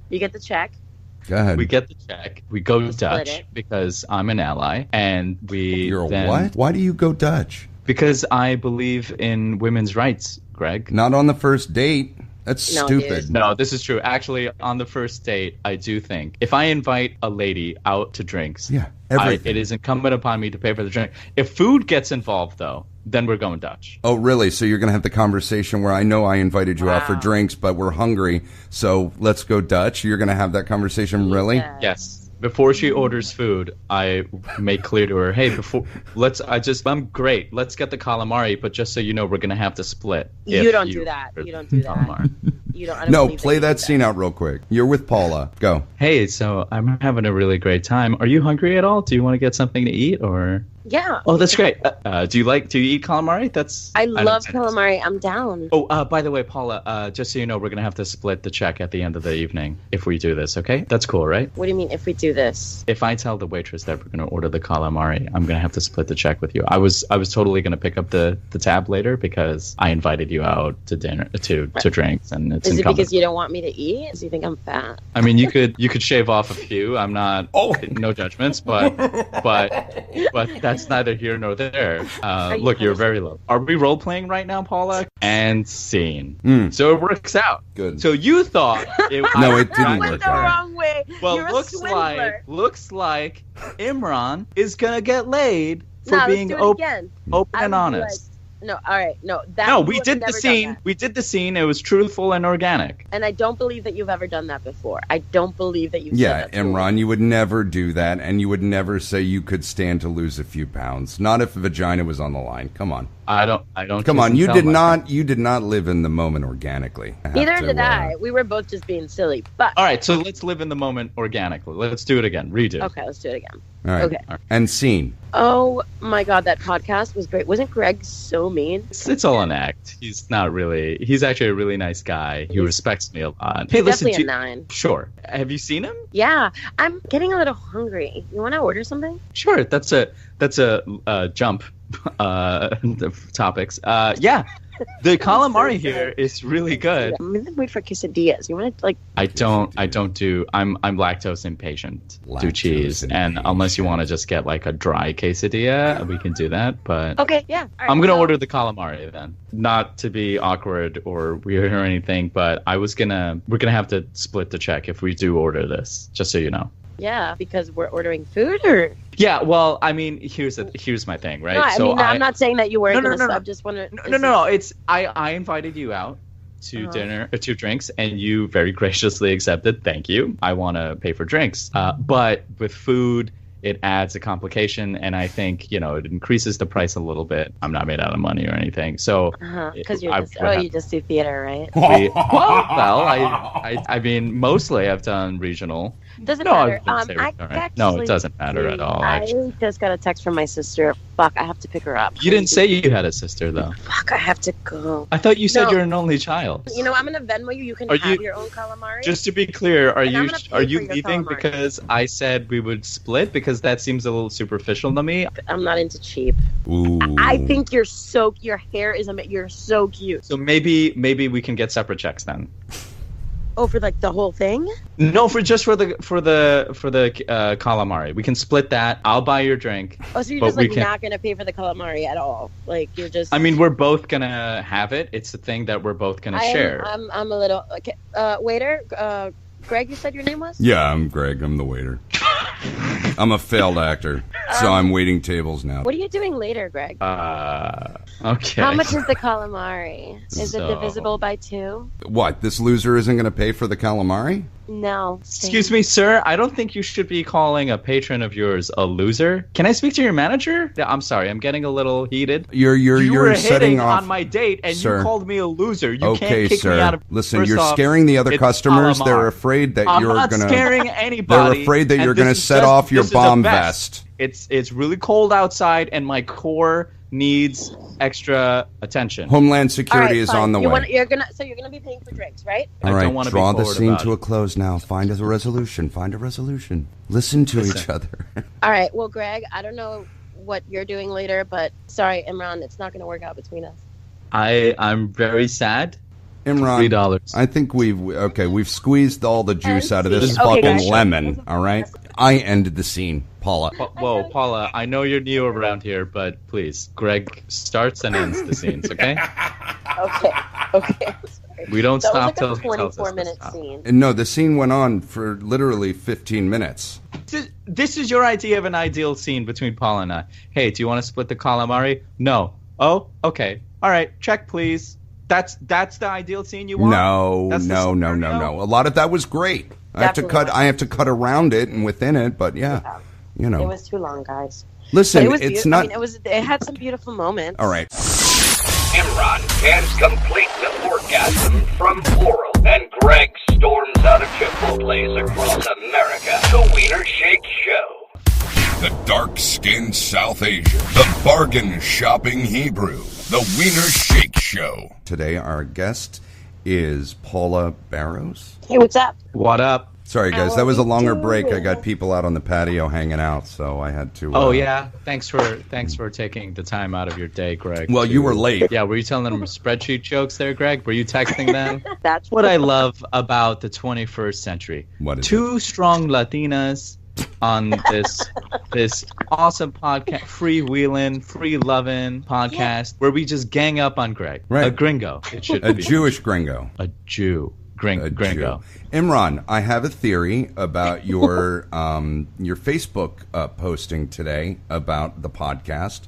You get the check. Go ahead. We get the check. We go Split Dutch it. because I'm an ally, and we You're a then, what? Why do you go Dutch? Because I believe in women's rights, Greg. Not on the first date. That's No, stupid. dude. No, this is true. Actually, on the first date, I do think if I invite a lady out to drinks, Yeah, everything. it is incumbent upon me to pay for the drink. If food gets involved, though, then we're going Dutch. Oh, really? So you're going to have the conversation where I know I invited you out for Wow. drinks, but we're hungry, so let's go Dutch? You're going to have that conversation, really? Yeah. Yes. Before she orders food, I make clear to her, hey, I'm great. Let's get the calamari, but just so you know, we're going to have to split. You if don't do that. order You don't do the that. calamari. You don't. I don't No, believe play you that do scene out real quick. You're with Paula. Go. Hey, so I'm having a really great time. Are you hungry at all? Do you want to get something to eat, or? Yeah. Oh, that's great. Do you eat calamari? I don't love know. calamari. I'm down. Oh, by the way, Paula, just so you know, we're going to have to split the check at the end of the evening if we do this, okay? That's cool, right? What do you mean if we do this? If I tell the waitress that we're going to order the calamari, I'm going to have to split the check with you. I was totally going to pick up the tab later because I invited you out to dinner, to drinks, and it's Is it incumbent. because you don't want me to eat? Do you think I'm fat? I mean, you could shave off a few. I'm not. No judgments, but that's neither here nor there. Look, you're very low. Are we role playing right now, Paula? And scene. So it works out. Good. So you thought it? No, it didn't Went work the out. wrong way. Well, You're a looks like Imran is gonna get laid for No, being let's do it again. open I and would honest. No, all right, no. That No, you we would did have the never done scene. that. We did the scene. It was truthful and organic. And I don't believe that you've ever done that before. I don't believe that you've Yeah, said that to me. Imran, you would never do that, and you would never say you could stand to lose a few pounds. Not if a vagina was on the line. Come on. I don't. Come kiss on, and you tell did myself. not. You did not live in the moment organically. I have Neither to, did I. We were both just being silly. But All right, so let's live in the moment organically. Let's do it again. Redo. okay, let's do it again. All right. Okay. And scene. Oh my god, that podcast was great. Wasn't Greg so mean? It's all an act. He's not really. He's actually a really nice guy. He respects me a lot. Hey, He's listen. definitely a 9. Sure. Have you seen him? Yeah, I'm getting a little hungry. You want to order something? Sure. That's a jump. The topics. Yeah. The calamari here is really good. I'm in the mood for quesadillas. You want to I don't do. I'm lactose impatient. Do Lactose cheese, and impatient. unless you want to just get like a dry quesadilla, we can do that. But Okay, yeah. All right, I'm gonna so- order the calamari then. Not to be awkward or weird or anything, but we're gonna have to split the check if we do order this. Just so you know. Yeah, because we're ordering food, or Yeah. Well, I mean, here's my thing, right? no? I mean, I'm not saying that you weren't No, going to no, no. sub. Just wondering. No. It's I invited you out to dinner, 2 drinks, and you very graciously accepted. Thank you. I want to pay for drinks. But with food, it adds a complication, and I think, it increases the price a little bit. I'm not made out of money or anything, so because you just do theater, right? I mean, mostly I've done regional. Doesn't matter. No, it doesn't matter at all. I just got a text from my sister. Fuck, I have to pick her up. You didn't say you had a sister, though. Fuck, I have to go. I thought you said you're an only child. I'm gonna Venmo you. You can have your own calamari. Just to be clear, are you leaving because I said we would split? Because that seems a little superficial to me. I'm not into cheap. Ooh. I think your hair is you're so cute. So maybe we can get separate checks then. Oh, for like the whole thing? No, for the calamari. We can split that. I'll buy your drink. Oh, so you're just not gonna pay for the calamari at all? Like you're just. I mean, we're both gonna have it. It's the thing that we're both gonna share. I'm a little. Okay, waiter. Greg, you said your name was? Yeah, I'm Greg. I'm the waiter. I'm a failed actor, so I'm waiting tables now. What are you doing later, Greg? Okay. How much is the calamari? Is it divisible by 2? What? This loser isn't going to pay for the calamari? No. Excuse me, sir. I don't think you should be calling a patron of yours a loser. Can I speak to your manager? I'm sorry. I'm getting a little heated. You're setting off on my date, and sir. you called me a loser. You okay, can't kick sir. me out of. Listen, you're scaring the other customers. They're afraid that you're not gonna. Scaring anybody. They're afraid that you're gonna set off your bomb vest. It's really cold outside, and my core needs extra attention. Homeland Security is on the way. You're gonna be paying for drinks, right? All right, draw the scene to a close now. Find a resolution. Listen to each other. All right. Well, Greg, I don't know what you're doing later, but sorry, Imran, it's not going to work out between us. I'm very sad. Imran, $3. I think we've squeezed all the juice out of this fucking lemon. All right, I ended the scene, Paula. Whoa, Paula, I know you're new around here, but please, Greg starts and ends the scenes, okay? Okay. We don't stop till he tells us 24-minute scene. No, the scene went on for literally 15 minutes. This is your idea of an ideal scene between Paula and I. Hey, do you want to split the calamari? No. Oh, okay. All right, check, please. That's the ideal scene you want? No. A lot of that was great. I have to cut around it and within it, but yeah. It was too long, guys. Listen, it's not. It had some beautiful moments. All right. Imran can't complete the orgasm from oral, and Greg storms out of Chipotle's across America. The Wiener Shake Show. The dark-skinned South Asian, the bargain shopping Hebrew, the Wiener Shake Show. Today our guest is Paula Barrows. Hey, what's up? What up? Sorry, guys, that was a longer break. I got people out on the patio hanging out, so I had to... Oh, yeah. Thanks for taking the time out of your day, Greg. Well, you were late. Yeah, were you telling them spreadsheet jokes there, Greg? Were you texting them? That's what I love about the 21st century. What is Two strong Latinas on this awesome podcast, freewheeling, free-loving podcast, where we just gang up on Greg. Right. A gringo. It should a be. Jewish gringo. A Jew. Gringo. Imran, I have a theory about your Facebook posting today about the podcast.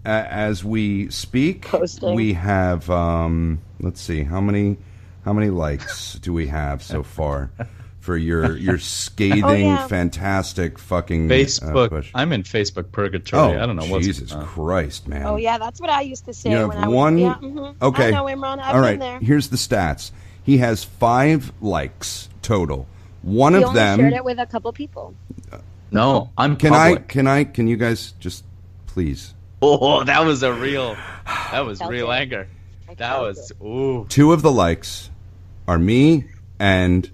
As we speak, we have let's see, how many likes do we have so far for your scathing, fantastic fucking Facebook? Push. I'm in Facebook purgatory. I don't know what's Jesus Christ, man. Oh yeah, that's what I used to say. You have one. Okay. I know, Imran. I've All right. been there. Here's the stats. He has 5 likes total. One of them. Shared it with a couple people. No, I'm. Can public. Can you guys just please? Oh, that was real anger. That was ooh. 2 of the likes are me and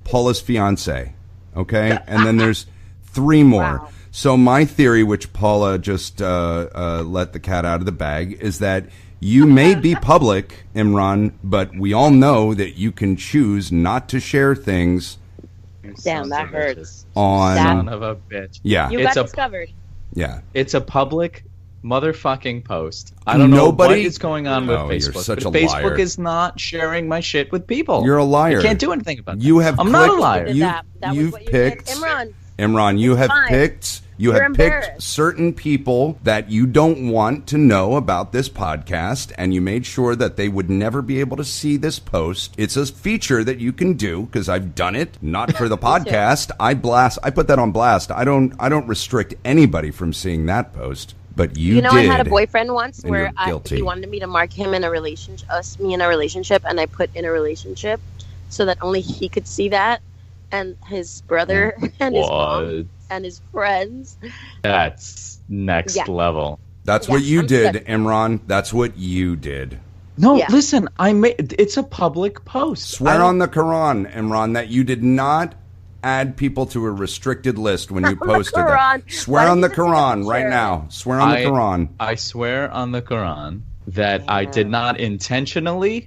Paula's fiance. Okay, and then there's 3 more. Wow. So my theory, which Paula just let the cat out of the bag, is that you may be public, Imran, but we all know that you can choose not to share things. Damn, that hurts. Son of a bitch. Yeah. You got discovered. Yeah. It's a public motherfucking post. I don't know what is going on with Facebook. You're such but a Facebook liar. is not sharing my shit with people. You're a liar. I can't do anything about that. You have I'm not a liar. You've picked. Imran. Imran, you have picked You You're have picked embarrassed. certain people that you don't want to know about this podcast, and you made sure that they would never be able to see this post. It's a feature that you can do, because I've done it, not for the podcast. I put that on blast. I don't restrict anybody from seeing that post. But you know, did, I had a boyfriend once and where you're guilty. he wanted me to mark him in a relationship, me in a relationship, and I put in a relationship so that only he could see that, and his brother and his mom and his friends. That's next level. That's what you did, Imran. That's what you did. No, listen, it's a public post. Swear on the Koran, Imran, that you did not add people to a restricted list when you posted that. Swear on the Quran right now. Swear on the Quran. I swear on the Quran that I did not intentionally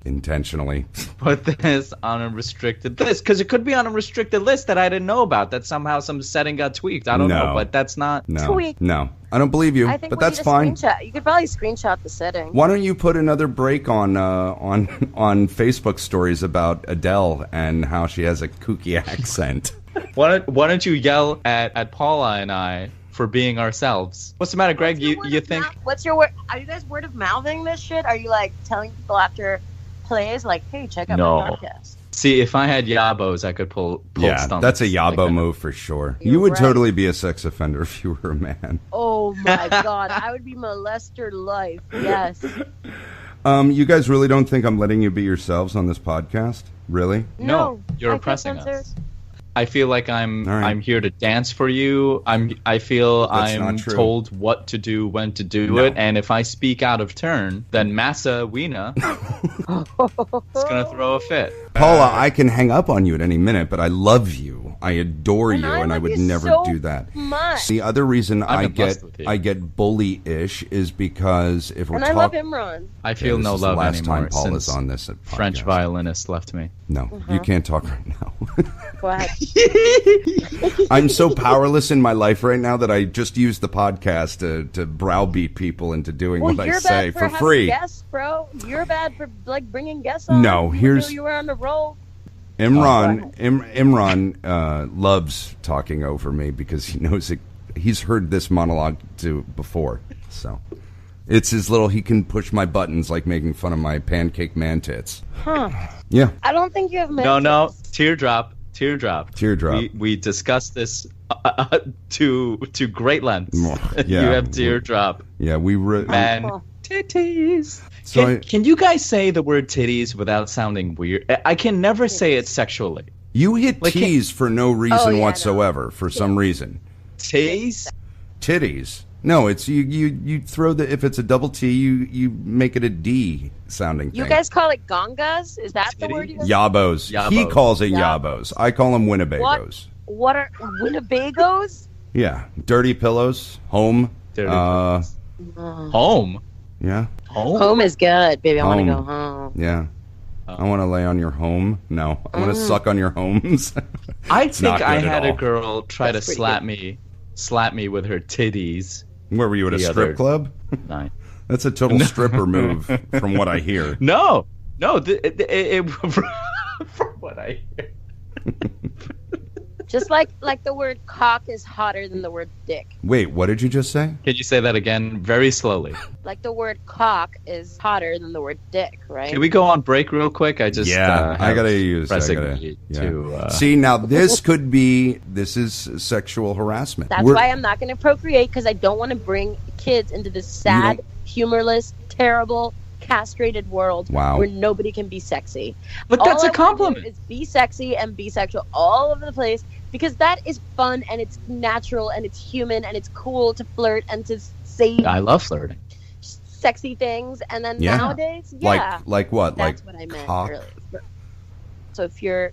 put this on a restricted list, because it could be on a restricted list that I didn't know about, that somehow some setting got tweaked. I don't know, but that's not tweaked. No, I don't believe you, but that's fine. You could probably screenshot the setting. Why don't you put another break on Facebook stories about Adele and how she has a kooky accent? Why don't you yell at Paula and I for being ourselves? What's the matter, Greg? You think? What's your word? Are you guys word of mouthing this shit? Are you like telling people after plays, like, hey, check out my podcast? See, if I had yabos, I could pull stunts. That's a yabo move for sure. You would totally be a sex offender if you were a man. Oh my god, I would be molester life. Yes. You guys really don't think I'm letting you be yourselves on this podcast? Really? No, you're oppressing us. I feel like I'm here to dance for you. I feel I'm told what to do, when to do it, and if I speak out of turn, then Massa Weena is gonna throw a fit. Paula, I can hang up on you at any minute, but I love you. I adore you, and I would never do that. The other reason I get bully-ish is because if we're talking, I love Imran. I feel no love last anymore time Paula's since on this French violinist left me. No, you can't talk right now. Go ahead. I'm so powerless in my life right now that I just use the podcast to browbeat people into doing what I say for free. Guests, bro. You're bad for like bringing guests on. No, you were on the roll. Imran loves talking over me because he knows it. He's heard this monologue before, so it's his little. He can push my buttons like making fun of my pancake man tits. Huh? Yeah. I don't think you have. No. Teardrop. We discussed this to great lengths. Yeah. You have teardrop. Yeah, man. Titties. So can you guys say the word titties without sounding weird? I can never say it sexually. You hit tease for no reason whatsoever. For some reason. Tease? Titties. No, it's you throw the, if it's a double T, you make it a D sounding thing. You guys call it gongas? Is that the word you guys Yabos. He calls it yabos. I call them Winnebagos. What are Winnebagos? Yeah. Dirty pillows. Home. Dirty pillows. Home? Yeah. Home is good, baby. I want to go home. Yeah. I want to lay on your home. No. I want to suck on your homes. I think I had a girl try to slap me with her titties. Where were you, at a strip club? No. That's a total stripper move, from what I hear. No. From what I hear. Just like the word cock is hotter than the word dick. Wait, what did you just say? Can you say that again very slowly? Like the word cock is hotter than the word dick, right? Can we go on break real quick? I just I gotta use. See, now this is sexual harassment. That's why I'm not going to procreate, because I don't want to bring kids into this sad, humorless, terrible, castrated world where nobody can be sexy. But that's a compliment. Is be sexy and be sexual all over the place, because that is fun and it's natural and it's human and it's cool to flirt and to say. I love flirting. Sexy things, and then nowadays, like what? That's like what I meant cock. earlier. So if you're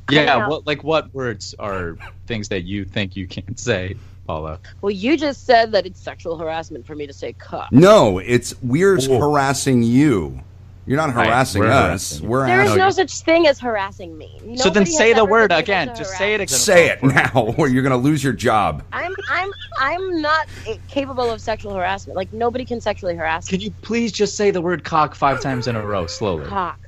what words are things that you think you can't say, Paula? Well, you just said that it's sexual harassment for me to say cock. No, we're harassing you. You're not harassing us. There is no such thing as harassing me. So then say the word again. Just say it again. Say it now, or you're going to lose your job. I'm not capable of sexual harassment. Like, nobody can sexually harass me. Can you please just say the word cock 5 times in a row, slowly? Cock.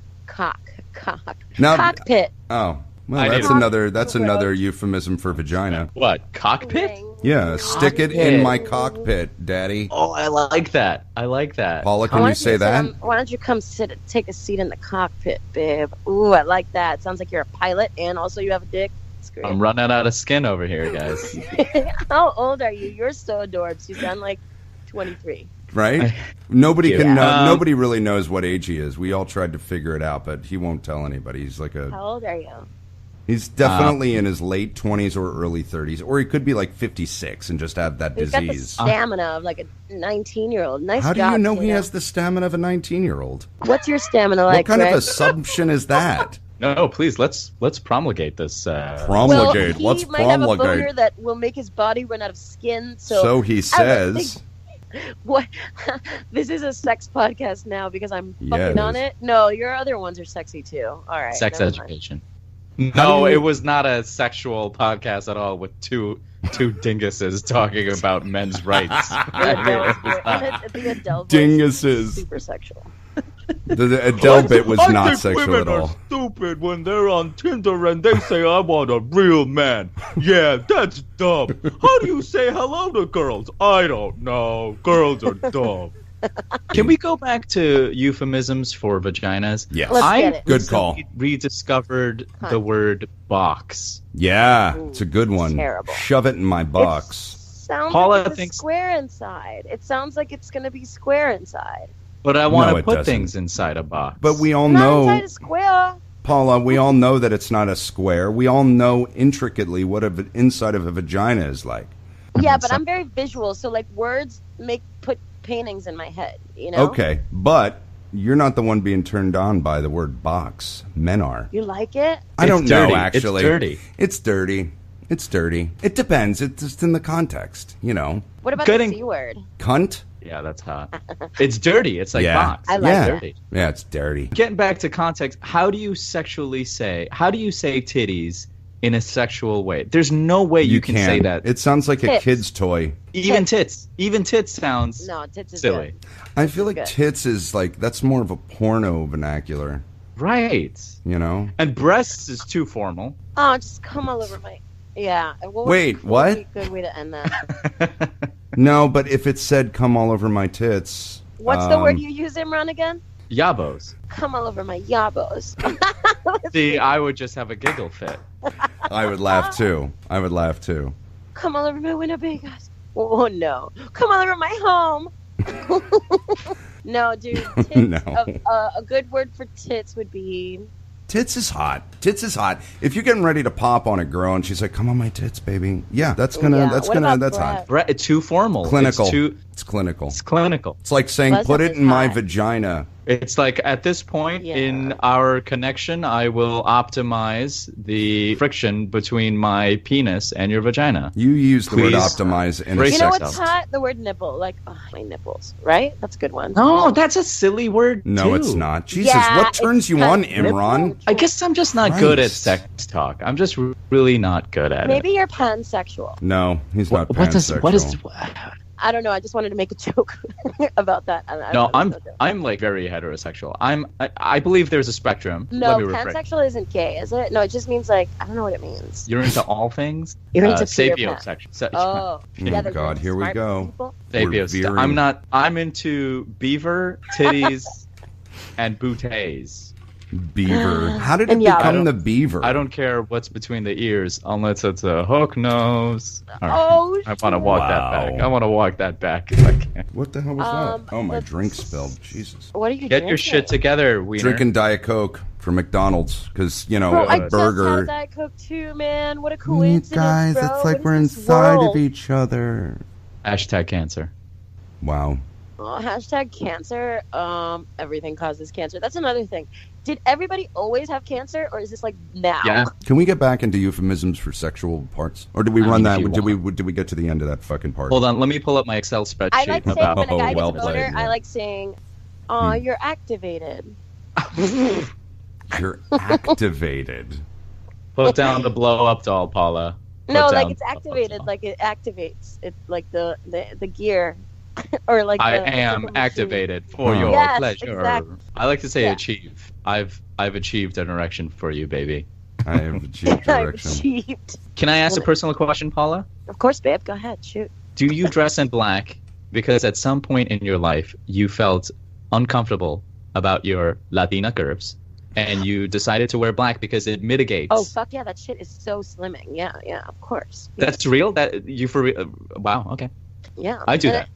Now, cockpit. Oh, well, that's another euphemism for vagina. What? Cockpit? Yeah, stick it in my cockpit, Daddy. Oh, I like that. Paula, can you say that? Why don't you come take a seat in the cockpit, babe? Ooh, I like that. Sounds like you're a pilot and also you have a dick. It's great. I'm running out of skin over here, guys. How old are you? You're so adorbs. You sound like 23. Right? Nobody really knows what age he is. We all tried to figure it out, but he won't tell anybody. He's like How old are you? He's definitely in his late 20s or early 30s, or he could be like 56 and just have that disease. He's got the stamina of like a 19-year-old. Nice job. How do you know he has the stamina of a 19-year-old? What's your stamina like, What kind Greg? of assumption is that? No, please, let's promulgate this. Promulgate? Well, What's he might have a boner promulgate? that will make his body run out of skin. So he says. What? This is a sex podcast now because I'm Yeah, fucking it on is. it. No, your other ones are sexy too. All right. Sex never mind. education. No, it was not a sexual podcast at all with two dinguses talking about men's rights. The Adele voice Dinguses. is super sexual. The Adele bit was not sexual at all. Stupid when they're on Tinder and they say, I want a real man. Yeah, that's dumb. How do you say hello to girls? I don't know. Girls are dumb. Can we go back to euphemisms for vaginas? Yes. Let's get it. Good call. Rediscovered the word box. Yeah, it's a good one. Terrible. Shove it in my box. Sounds Paula like it's thinks- a square inside. It sounds like it's going to be square inside. But I want No, to it put doesn't. things inside a box. But we all Not know, inside a square. Paula, we all know that it's not a square. We all know intricately what an inside of a vagina is like. Yeah, but I'm very visual, so like words put paintings in my head, you know? Okay, but you're not the one being turned on by the word box. Men are. You like it? I don't It's know, dirty. actually. It's dirty. It's dirty. It's dirty. It depends. It's just in the context, you know. What about Getting- the C word? Cunt? Yeah, that's hot. It's dirty. It's like Yeah. box. I like yeah. that. Dirty. Yeah, it's dirty. Getting back to context, how do you say titties in a sexual way? There's no way you can say that. It sounds like a Tits. kid's toy. Even tits sounds No, tits is silly. good. I feel like good. tits is like, that's more of a porno vernacular, Right. you know? And breasts is too formal. Oh, just come all over my... Yeah. What would Wait, be what? a good way to end that? No, but if it said come all over my tits. What's the word you use, Imran, again? Yabos. Come all over my yabos. See, I would just have a giggle fit. I would laugh too. I would laugh too. Come all over my Winnebagoes. Oh, no. Come all over my home. No, dude. Tits, No. A good word for tits would be... Tits is hot. Tits is hot. If you're getting ready to pop on a girl and she's like, "Come on my tits, baby." Yeah, that's What about that's breath? hot. It's too formal. Clinical. It's clinical. clinical. It's like saying, Buzz "Put up it is in my hot. vagina." It's like at this point Yeah. in our connection, I will optimize the friction between my penis and your vagina. You use the word Please. optimize in a Brace You know sex. what's yourself. hot? The word nipple. Like, oh, my nipples. Right? That's a good one. No, that's a silly word. No, too. it's not. Jesus, Yeah, what turns it's you kind on, of Imran? I guess I'm just not good at Christ. sex talk. I'm just really not good at Maybe it. you're pansexual. No, he's not What is pansexual. I don't know. I just wanted to make a joke about that. I No, don't know, I'm that's no joke. I'm like very heterosexual. I believe there's a spectrum. No, Let me rephrase. pansexual isn't gay, is it? No, it just means like I don't know what it means. You're into all things. You're into Peter Pan. sapiosexual. Oh, yeah, they're God, really here we smart go. people. We're veering. I'm into beaver, titties, and booties. Beaver. How did it And yeah. become the beaver? I don't care what's between the ears unless it's a hook nose. All right. Oh, I want to walk that Wow. back. I want to walk that back if I can. What the hell was that? Oh, my let's- drink spilled. Jesus. What are you Get drinking? your shit together, wiener. Drinking Diet Coke from McDonald's because, you know, Bro, I a just burger. had Diet Coke too, man. What a You coincidence, guys, bro. it's like What we're is this inside world? of each other. Hashtag cancer. Wow. Oh, hashtag cancer. Everything causes cancer. That's another thing. Did everybody always have cancer, or is this like now? Yeah. Can we get back into euphemisms for sexual parts, or did we I run mean, that? if you Did we get to the end of that fucking part? Hold on, let me pull up my Excel spreadsheet I like saying about when a guy well gets a boner, played, yeah. I like saying, "Oh, you're activated." You're activated. put down the blow up doll, Paula. No, Put like down it's the blow up activated, doll. like it activates. It's like the gear, or like I the am machine. activated for Huh. your Yes, pleasure. exactly. I like to say Yeah. achieve. I've achieved an erection for you, baby. I have achieved I've direction. achieved. Can I ask a personal question, Paula? Of course, babe. Go ahead. Shoot. Do you dress in black because at some point in your life you felt uncomfortable about your Latina curves and you decided to wear black because it mitigates? Oh, fuck yeah. That shit is so slimming. Yeah, of course. Yeah. That's real? That you for real? Wow, okay. Yeah. I do that.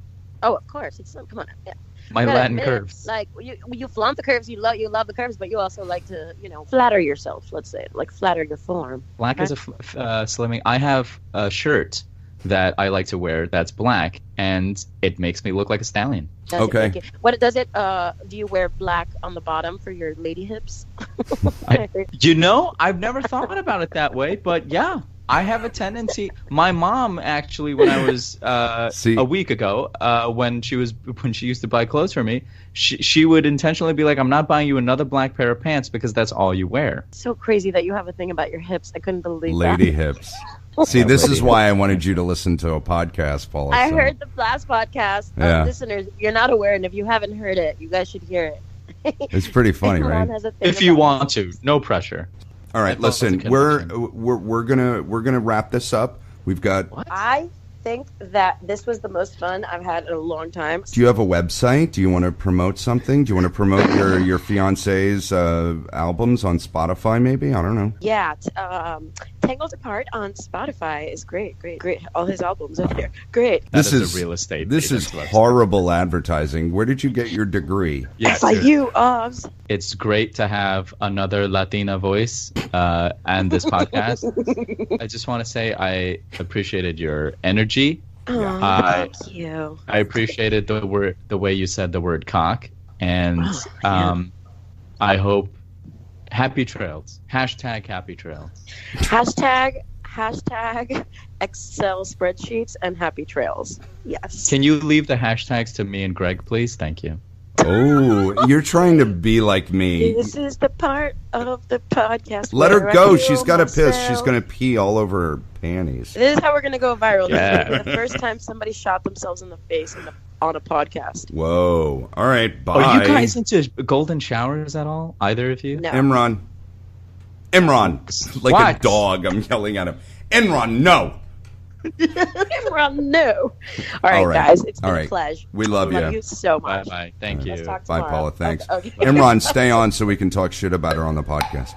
Oh, of course. It's come on. Yeah. My Latin curves. Like you flaunt the curves, you love the curves, but you also like to, flatter yourself. Let's say, like flatter your form. Black is a slimming. I have a shirt that I like to wear that's black, and it makes me look like a stallion. Okay. What does it? Do you wear black on the bottom for your lady hips? I've never thought about it that way, but yeah. I have a tendency. My mom actually, when I was a week ago, when she used to buy clothes for me, she would intentionally be like, "I'm not buying you another black pair of pants because that's all you wear." So crazy that you have a thing about your hips. I couldn't believe Lady that. hips. See, this is why I wanted you to listen to a podcast, Paula. I heard the last podcast. Yeah. Listeners, you're not aware, and if you haven't heard it, you guys should hear it. It's pretty funny, right? If you want to, no pressure. All right, listen, we're gonna wrap this up. We've got. What? I think that this was the most fun I've had in a long time. Do you have a website? Do you want to promote something? Do you want to promote your fiance's albums on Spotify? Maybe, I don't know. Yeah, Tangled Apart on Spotify is great. All his albums are there. Great. This is a real estate. This is horrible advertising. Where did you get your degree? Yes, FIU Oz. It's great to have another Latina voice and this podcast. I just want to say I appreciated your energy. Oh, thank you. I appreciated the way you said the word cock, and I hope happy trails. Hashtag happy trails. Hashtag Excel spreadsheets and happy trails. Yes. Can you leave the hashtags to me and Greg, please? Thank you. Oh, you're trying to be like me. This is the part of the podcast. Let her where go. I She's feel got to piss. myself. She's going to pee all over her panties. This is how we're going to go viral. Yeah. This is the first time somebody shot themselves in the face on a podcast. Whoa. All right, bye. Are you guys into golden showers at all? Either of you? No. Imran. Like What? a dog. I'm yelling at him. Imran, no. Imran, no. All right, guys. It's been a pleasure. We love you. Love you so much. Bye. Thank you. Let's talk Bye, tomorrow. Paula. Thanks. Okay. Imran, stay on so we can talk shit about her on the podcast.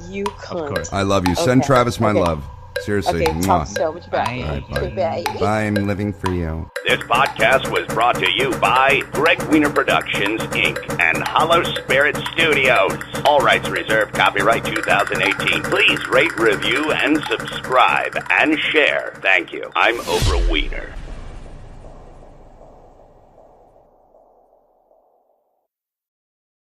You cunt. Of course. I love you. Send Okay. Travis my Okay. love. Seriously. Okay, talk Mwah. so much about Bye. Bye. Bye. I'm living for you. This podcast was brought to you by Greg Wiener Productions, Inc. and Hollow Spirit Studios. All rights reserved. Copyright 2018. Please rate, review, and subscribe and share. Thank you. I'm Oprah Wiener.